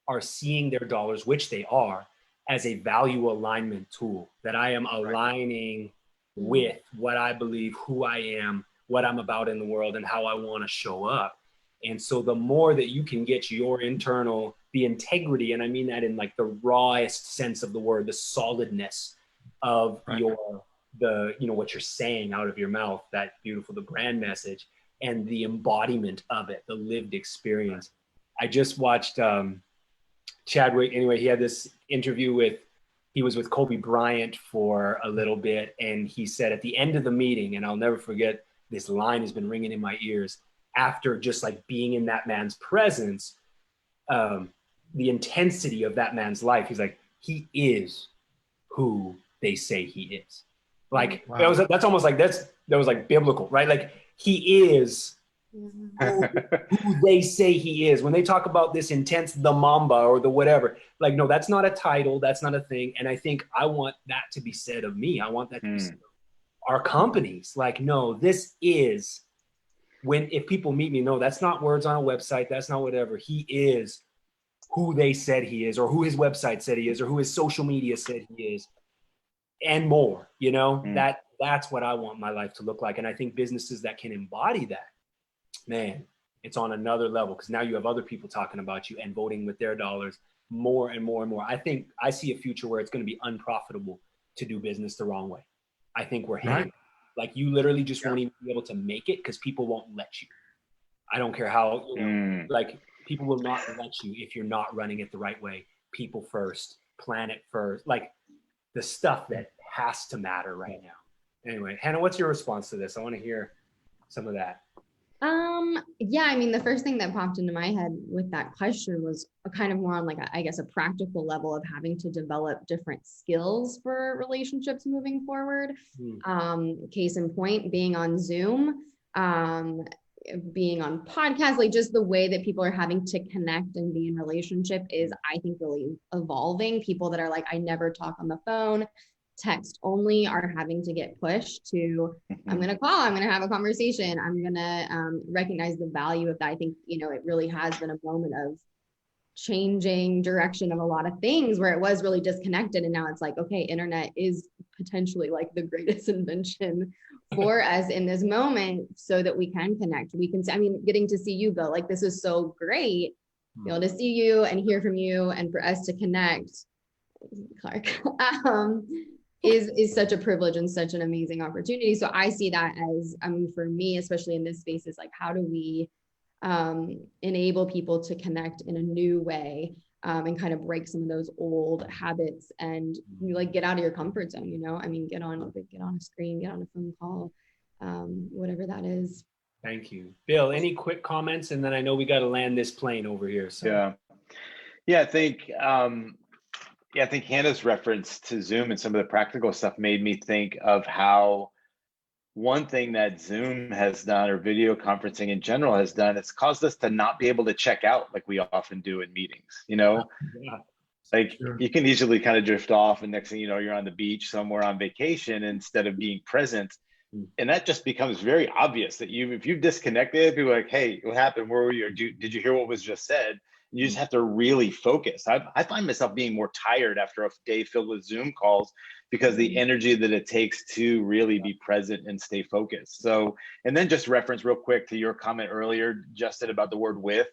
are seeing their dollars, which they are, as a value alignment tool, that I am aligning with what I believe, who I am, what I'm about in the world, and how I want to show up. And so the more that you can get your internal, the integrity, and I mean that in like the rawest sense of the word, the solidness of what you're saying out of your mouth, that beautiful, the brand message, and the embodiment of it, the lived experience. I just watched Chadwick, anyway, he had this interview he was with Kobe Bryant for a little bit, and he said at the end of the meeting, and I'll never forget, this line has been ringing in my ears, after just like being in that man's presence, the intensity of that man's life, he's like, he is who they say he is. Like, that's almost like, that was like biblical, right? Like, he is who they say he is. When they talk about this intense, the Mamba or the whatever, like, no, that's not a title, that's not a thing. And I think I want that to be said of me. I want that to be said of our companies. Like, no, this is, if people meet me, no, that's not words on a website, that's not whatever. He is who they said he is, or who his website said he is, or who his social media said he is, and more. That's what I want my life to look like. And I think businesses that can embody that, man, it's on another level, because now you have other people talking about you and voting with their dollars more and more and more. I think I see a future where it's going to be unprofitable to do business the wrong way. I think we're heading, like, you literally just won't even be able to make it because people won't let you. I don't care how, like, people will not let you if you're not running it the right way. People first, planet first, like the stuff that has to matter right now. Anyway, Hannah, what's your response to this? I want to hear some of that. Yeah, I mean, the first thing that popped into my head with that question was a kind of more on like, I guess, a practical level of having to develop different skills for relationships moving forward. Case in point, being on Zoom, being on podcasts, like just the way that people are having to connect and be in relationship is, I think, really evolving. People that are like, I never talk on the phone, text only, are having to get pushed to, I'm going to call, I'm going to have a conversation, I'm going to recognize the value of that. I think, it really has been a moment of changing direction of a lot of things where it was really disconnected. And now it's like, okay, internet is potentially like the greatest invention for us in this moment so that we can connect. We can, getting to see you, Bill, like this is so great, be able to see you and hear from you, and for us to connect, Clark, is such a privilege and such an amazing opportunity. So I see that as, for me, especially in this space, is like, how do we enable people to connect in a new way, and kind of break some of those old habits and like get out of your comfort zone, get on a screen, get on a phone call, whatever that is. Thank you. Bill, any quick comments? And then I know we got to land this plane over here. So I think Hannah's reference to Zoom and some of the practical stuff made me think of how one thing that Zoom has done, or video conferencing in general has done, it's caused us to not be able to check out like we often do in meetings, Like, you can easily kind of drift off, and next thing you know, you're on the beach somewhere on vacation instead of being present. And that just becomes very obvious that if you've disconnected, people are like, hey, what happened? Where were you? Or did you hear what was just said? And you just have to really focus. I find myself being more tired after a day filled with Zoom calls, because the energy that it takes to really be present and stay focused. So, and then just reference real quick to your comment earlier, Justin, about the word with.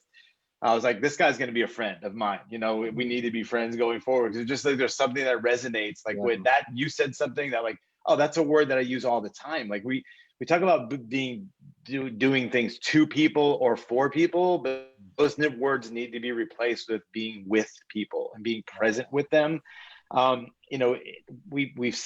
I was like, this guy's going to be a friend of mine. You know, we need to be friends going forward. It's just like there's something that resonates. Like with that, you said something that like, oh, that's a word that I use all the time. Like we talk about doing things to people or for people, but those words need to be replaced with being with people and being present with them. You know,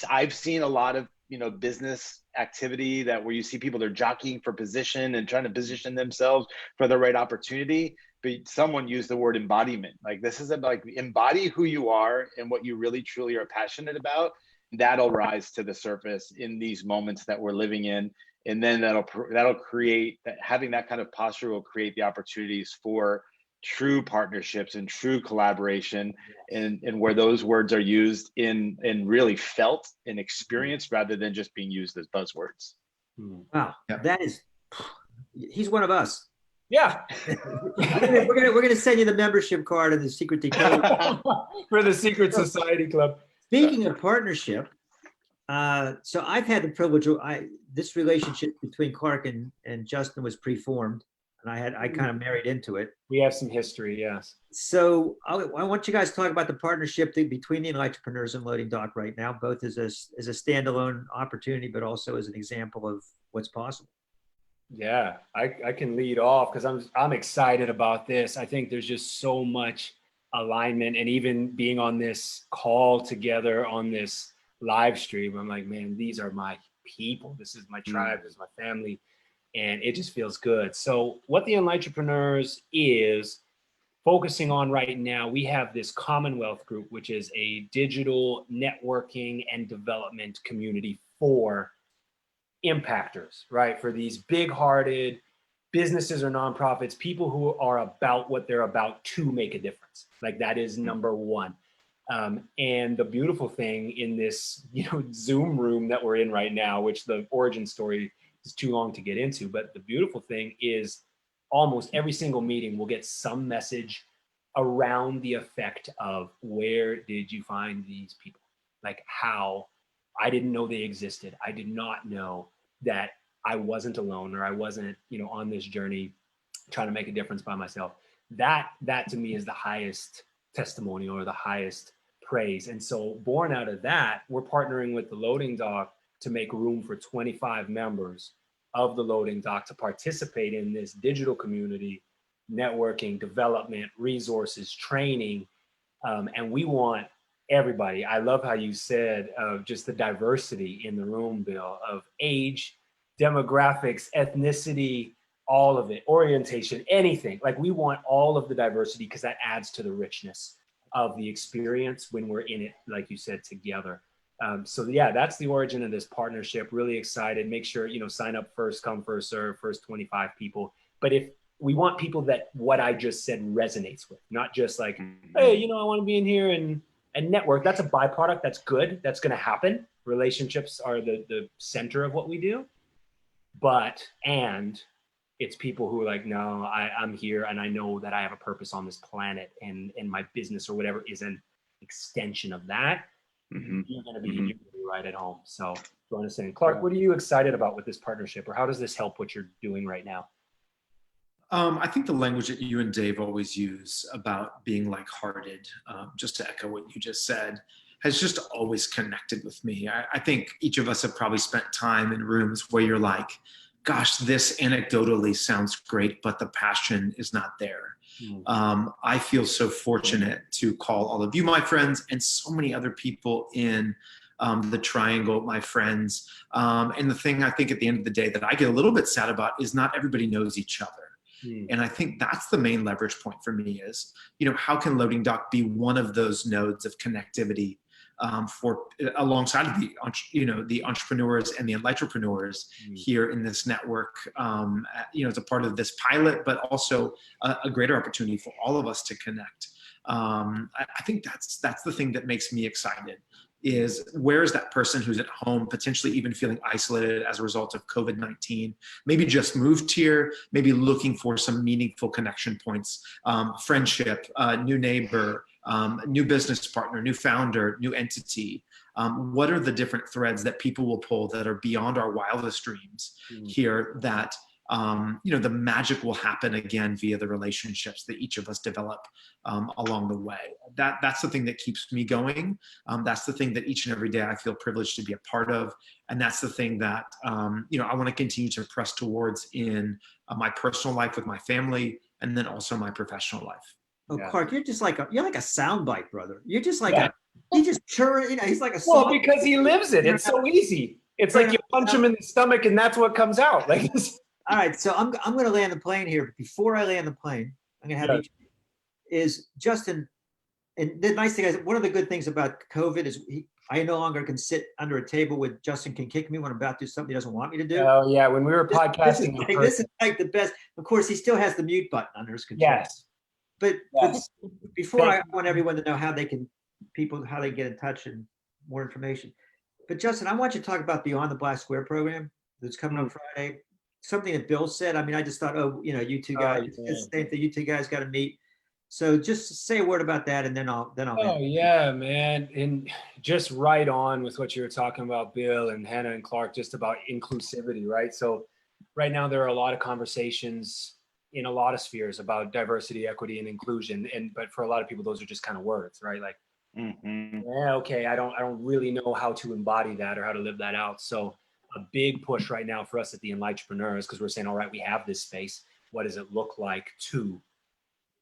I've seen a lot of, you know, business activity that where you see people, they're jockeying for position and trying to position themselves for the right opportunity. But someone used the word embodiment. Like this is about like embody who you are and what you really truly are passionate about. That'll rise to the surface in these moments that we're living in. And then that'll create that, having that kind of posture will create the opportunities for true partnerships and true collaboration, and where those words are used in really felt and experienced rather than just being used as buzzwords. Wow, that is, he's one of us. Yeah. we're gonna send you the membership card and the secret decode for the Secret Society Club. Speaking of partnership, so I've had the privilege of this relationship between Clark and Justin was preformed, and I kind of married into it. We have some history, yes. So I want you guys to talk about the partnership between the Enlightrepreneurs and Loading Dock right now, both as a standalone opportunity, but also as an example of what's possible. Yeah, I can lead off because I'm excited about this. I think there's just so much alignment, and even being on this call together on this live stream, I'm like, man, these are my people. This is my tribe. This is my family. And it just feels good. So what the Enlightrepreneurs is focusing on right now, we have this Commonwealth group, which is a digital networking and development community for impactors, right? For these big-hearted businesses or nonprofits, people who are about what they're about to make a difference. Like that is number one. And the beautiful thing in this, Zoom room that we're in right now, which the origin story is too long to get into, but the beautiful thing is almost every single meeting will get some message around the effect of where did you find these people? Like how I didn't know they existed. I did not know that I wasn't alone, or I wasn't, on this journey trying to make a difference by myself. That to me is the highest testimony or the highest praise. And so born out of that, we're partnering with the Loading Dock to make room for 25 members of the Loading Dock to participate in this digital community, networking, development, resources, training. And we want everybody. I love how you said just the diversity in the room, Bill, of age, demographics, ethnicity, all of it, orientation, anything. Like we want all of the diversity because that adds to the richness of the experience when we're in it, like you said, together. So yeah, that's the origin of this partnership. Really excited. Make sure, sign up first, come first serve, first 25 people. But if we want people that what I just said resonates with, not just like, hey, I want to be in here and network. That's a byproduct. That's good. That's going to happen. Relationships are the center of what we do. And it's people who are like, no, I'm here and I know that I have a purpose on this planet, and my business or whatever is an extension of that. You're going to be right at home. So join us in. Clark, what are you excited about with this partnership, or how does this help what you're doing right now? I think the language that you and Dave always use about being like-hearted, just to echo what you just said, has just always connected with me. I think each of us have probably spent time in rooms where you're like, gosh, this anecdotally sounds great, but the passion is not there. I feel so fortunate to call all of you my friends and so many other people in the triangle, my friends. And the thing I think at the end of the day that I get a little bit sad about is not everybody knows each other. And I think that's the main leverage point for me is, how can Loading Dock be one of those nodes of connectivity for alongside of the entrepreneurs and the Enlightrepreneurs here in this network, as a part of this pilot, but also a greater opportunity for all of us to connect. I think that's the thing that makes me excited. Is where is that person who's at home, potentially even feeling isolated as a result of COVID-19, maybe just moved here, maybe looking for some meaningful connection points, friendship, new neighbor, new business partner, new founder, new entity. What are the different threads that people will pull that are beyond our wildest dreams here that the magic will happen again via the relationships that each of us develop along the way. That's the thing that keeps me going. That's the thing that each and every day I feel privileged to be a part of. And that's the thing that, I want to continue to press towards in my personal life with my family, and then also my professional life. Oh, Yeah. Clark, you're like a soundbite, brother. You're just like Yeah. he just churn, he's like a Well, song. because he lives it. It's so easy. It's like you punch him in the stomach and that's what comes out. Like this. All right, so I'm going to land the plane here. Before I land the plane, I'm going to have is Justin. And the nice thing is, one of the good things about COVID is I no longer can sit under a table with Justin can kick me when I'm about to do something he doesn't want me to do. Oh yeah, when we were podcasting, this is like the best. Of course, he still has the mute button under his control. yes. But before Thank I want everyone to know how they get in touch and more information. But Justin, I want you to talk about Beyond the Black Square program that's coming up Friday. Something that Bill said. I mean, I just thought, you two guys, it's the same thing. You two guys got to meet. So just say a word about that, and then I'll. Oh yeah, man, and just right on with what you were talking about, Bill and Hannah and Clark, just about inclusivity, right? So right now there are a lot of conversations in a lot of spheres about diversity, equity, and inclusion, but for a lot of people, those are just kind of words, right? Like, yeah, okay, I don't really know how to embody that or how to live that out. So a big push right now for us at the Enlightrepreneurs, because we're saying, all right, we have this space. What does it look like to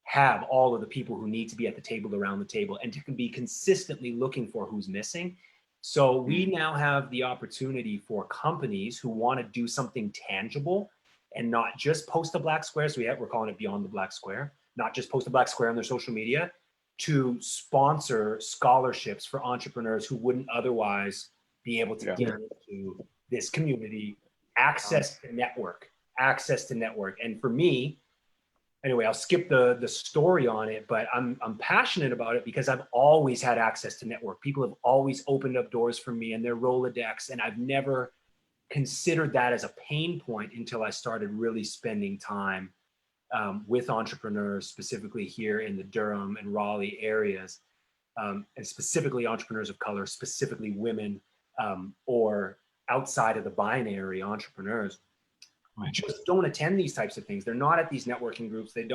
have all of the people who need to be at the table around the table, and to be consistently looking for who's missing? So we now have the opportunity for companies who want to do something tangible and not just post a black square. So we're calling it Beyond the Black Square, not just post a black square on their social media, to sponsor scholarships for entrepreneurs who wouldn't otherwise be able to get into this community, access to network. And for me, anyway, I'll skip the story on it, but I'm passionate about it because I've always had access to network. People have always opened up doors for me and their Rolodex, and I've never considered that as a pain point until I started really spending time with entrepreneurs, specifically here in the Durham and Raleigh areas, and specifically entrepreneurs of color, specifically women, or outside of the binary entrepreneurs. Just don't attend these types of things. They're not at these networking groups. They're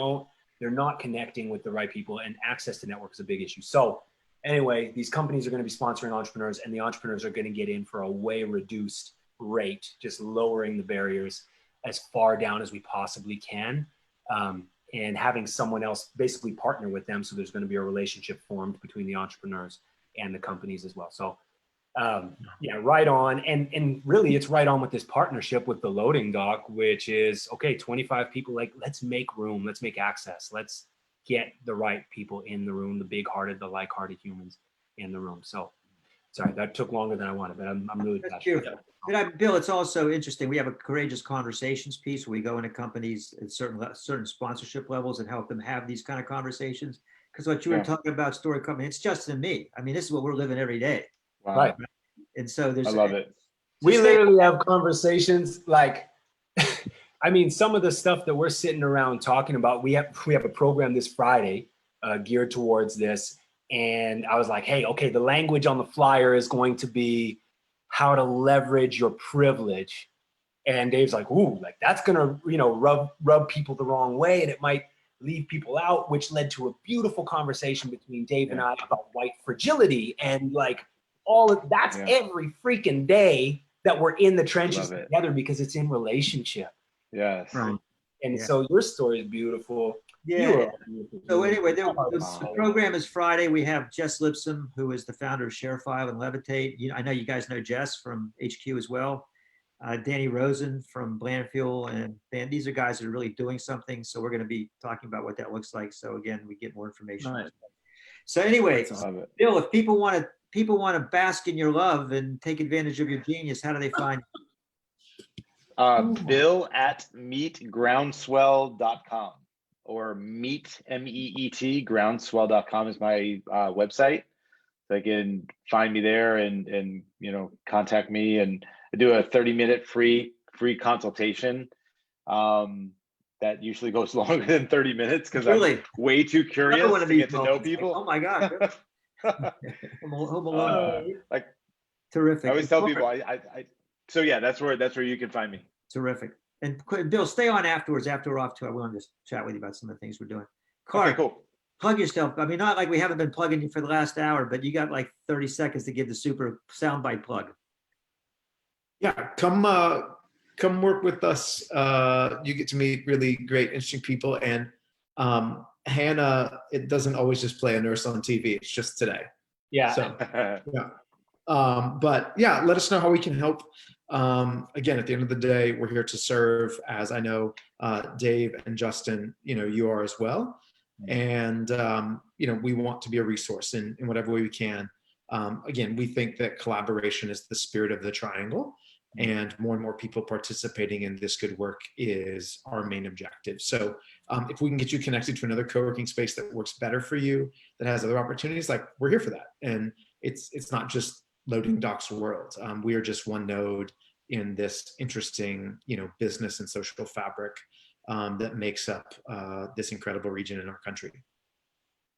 not connecting with the right people, and access to network is a big issue. So anyway, these companies are going to be sponsoring entrepreneurs, and the entrepreneurs are going to get in for a way reduced rate, just lowering the barriers as far down as we possibly can, and having someone else basically partner with them. So there's going to be a relationship formed between the entrepreneurs and the companies as well. So right on. And really it's right on with this partnership with the loading dock, which is, okay, 25 people, like, let's make room, let's make access, let's get the right people in the room, the big-hearted, the like-hearted humans in the room. So sorry, that took longer than I wanted, but I'm really passionate. Bill, it's also interesting. We have a courageous conversations piece where we go into companies at certain sponsorship levels and help them have these kind of conversations. Because what you were talking about, story company, it's Justin and me. I mean, this is what we're living every day. Wow. Right. And so there's. I love it. We literally have conversations like, I mean, some of the stuff that we're sitting around talking about, we have a program this Friday geared towards this. And I was like, hey, okay, the language on the flyer is going to be how to leverage your privilege. And Dave's like, ooh, like that's gonna, rub people the wrong way, and it might leave people out, which led to a beautiful conversation between Dave and I about white fragility, and like all of that's every freaking day that we're in the trenches together, because it's in relationship. Yes. Right. And so your story is beautiful. Yeah. So anyway, the program is Friday. We have Jess Lipsum, who is the founder of ShareFile and Levitate. I know you guys know Jess from HQ as well. Danny Rosen from Blandfield, and these are guys that are really doing something. So we're going to be talking about what that looks like. So again, we get more information. Right. So anyway, Bill, if people want to bask in your love and take advantage of your genius, how do they find you? Bill at meetgroundswell.com, or meet, MEET, groundswell.com is my website. So they can find me there and contact me, and I do a 30-minute free consultation. That usually goes longer than 30 minutes because I'm way too curious to get to know people. Oh my God. Terrific. I always tell people so yeah, that's where you can find me. Terrific. And Bill, stay on afterwards. After we're off to, I want to just chat with you about some of the things we're doing. Okay, Clark, cool. plug yourself. I mean, not like we haven't been plugging you for the last hour, but you got like 30 seconds to give the super soundbite plug. Yeah, come work with us. You get to meet really great, interesting people. And Hannah, it doesn't always just play a nurse on TV. It's just today. Yeah. So yeah. But yeah, let us know how we can help. Again, at the end of the day, we're here to serve, as I know Dave and Justin, you are as well. And we want to be a resource in whatever way we can. Again, we think that collaboration is the spirit of the triangle, and more people participating in this good work is our main objective. So if we can get you connected to another co-working space that works better for you, that has other opportunities, like, we're here for that. And it's not just Loading Dock's world. We are just one node in this interesting, business and social fabric that makes up this incredible region in our country.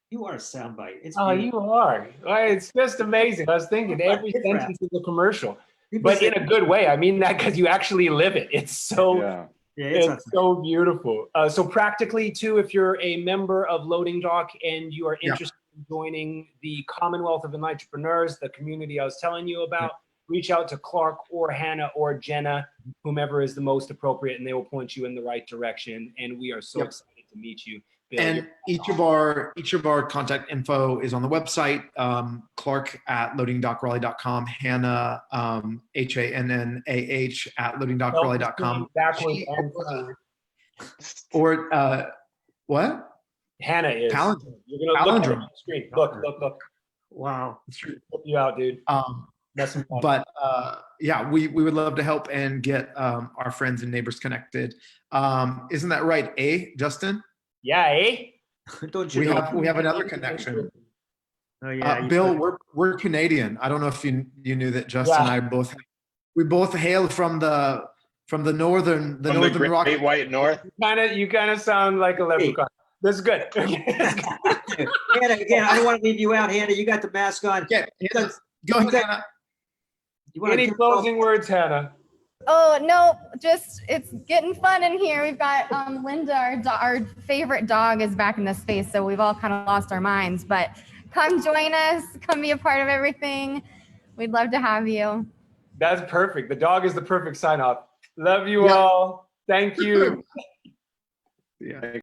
You are a soundbite. It's Oh, beautiful. you are. It's just amazing. I was thinking every It's rap. sentence is a commercial, People but say- in a good way. I mean that because you actually live it. It's so Yeah. Yeah, it's so beautiful. So practically too, if you're a member of Loading Dock and you are interested in joining the Commonwealth of Enlightrepreneurs, the community I was telling you about, reach out to Clark or Hannah or Jenna, whomever is the most appropriate, and they will point you in the right direction. And we are so excited to meet you. Bill, And each of our contact info is on the website. Clark at loadingdockraleigh.com, Hannah, HANNAH at loadingdockraleigh.com. backwards and forward. Or what? Hannah is. Palindrome. You're gonna look at Palindrome. the screen. Look. Wow. Flip you out, dude. That's But yeah, we would love to help and get our friends and neighbors connected. Isn't that right, Justin? yeah, eh? Don't you know? We have another connection. Oh yeah, Bill, we're Canadian. I don't know if you knew that Justin and I both hail from the northern From the northern rock. Great White North. You kind of sound like a leprechaun. This is good. Hannah, again, I don't want to leave you out, Hannah. You got the mask on. Yeah, go ahead, Hannah. You want Any to closing words, Hannah? Oh, no, just it's getting fun in here. We've got Linda, our favorite dog, is back in the space, so we've all kind of lost our minds. But come join us, come be a part of everything. We'd love to have you. That's perfect. The dog is the perfect sign off. Love you all. Thank you. Yeah.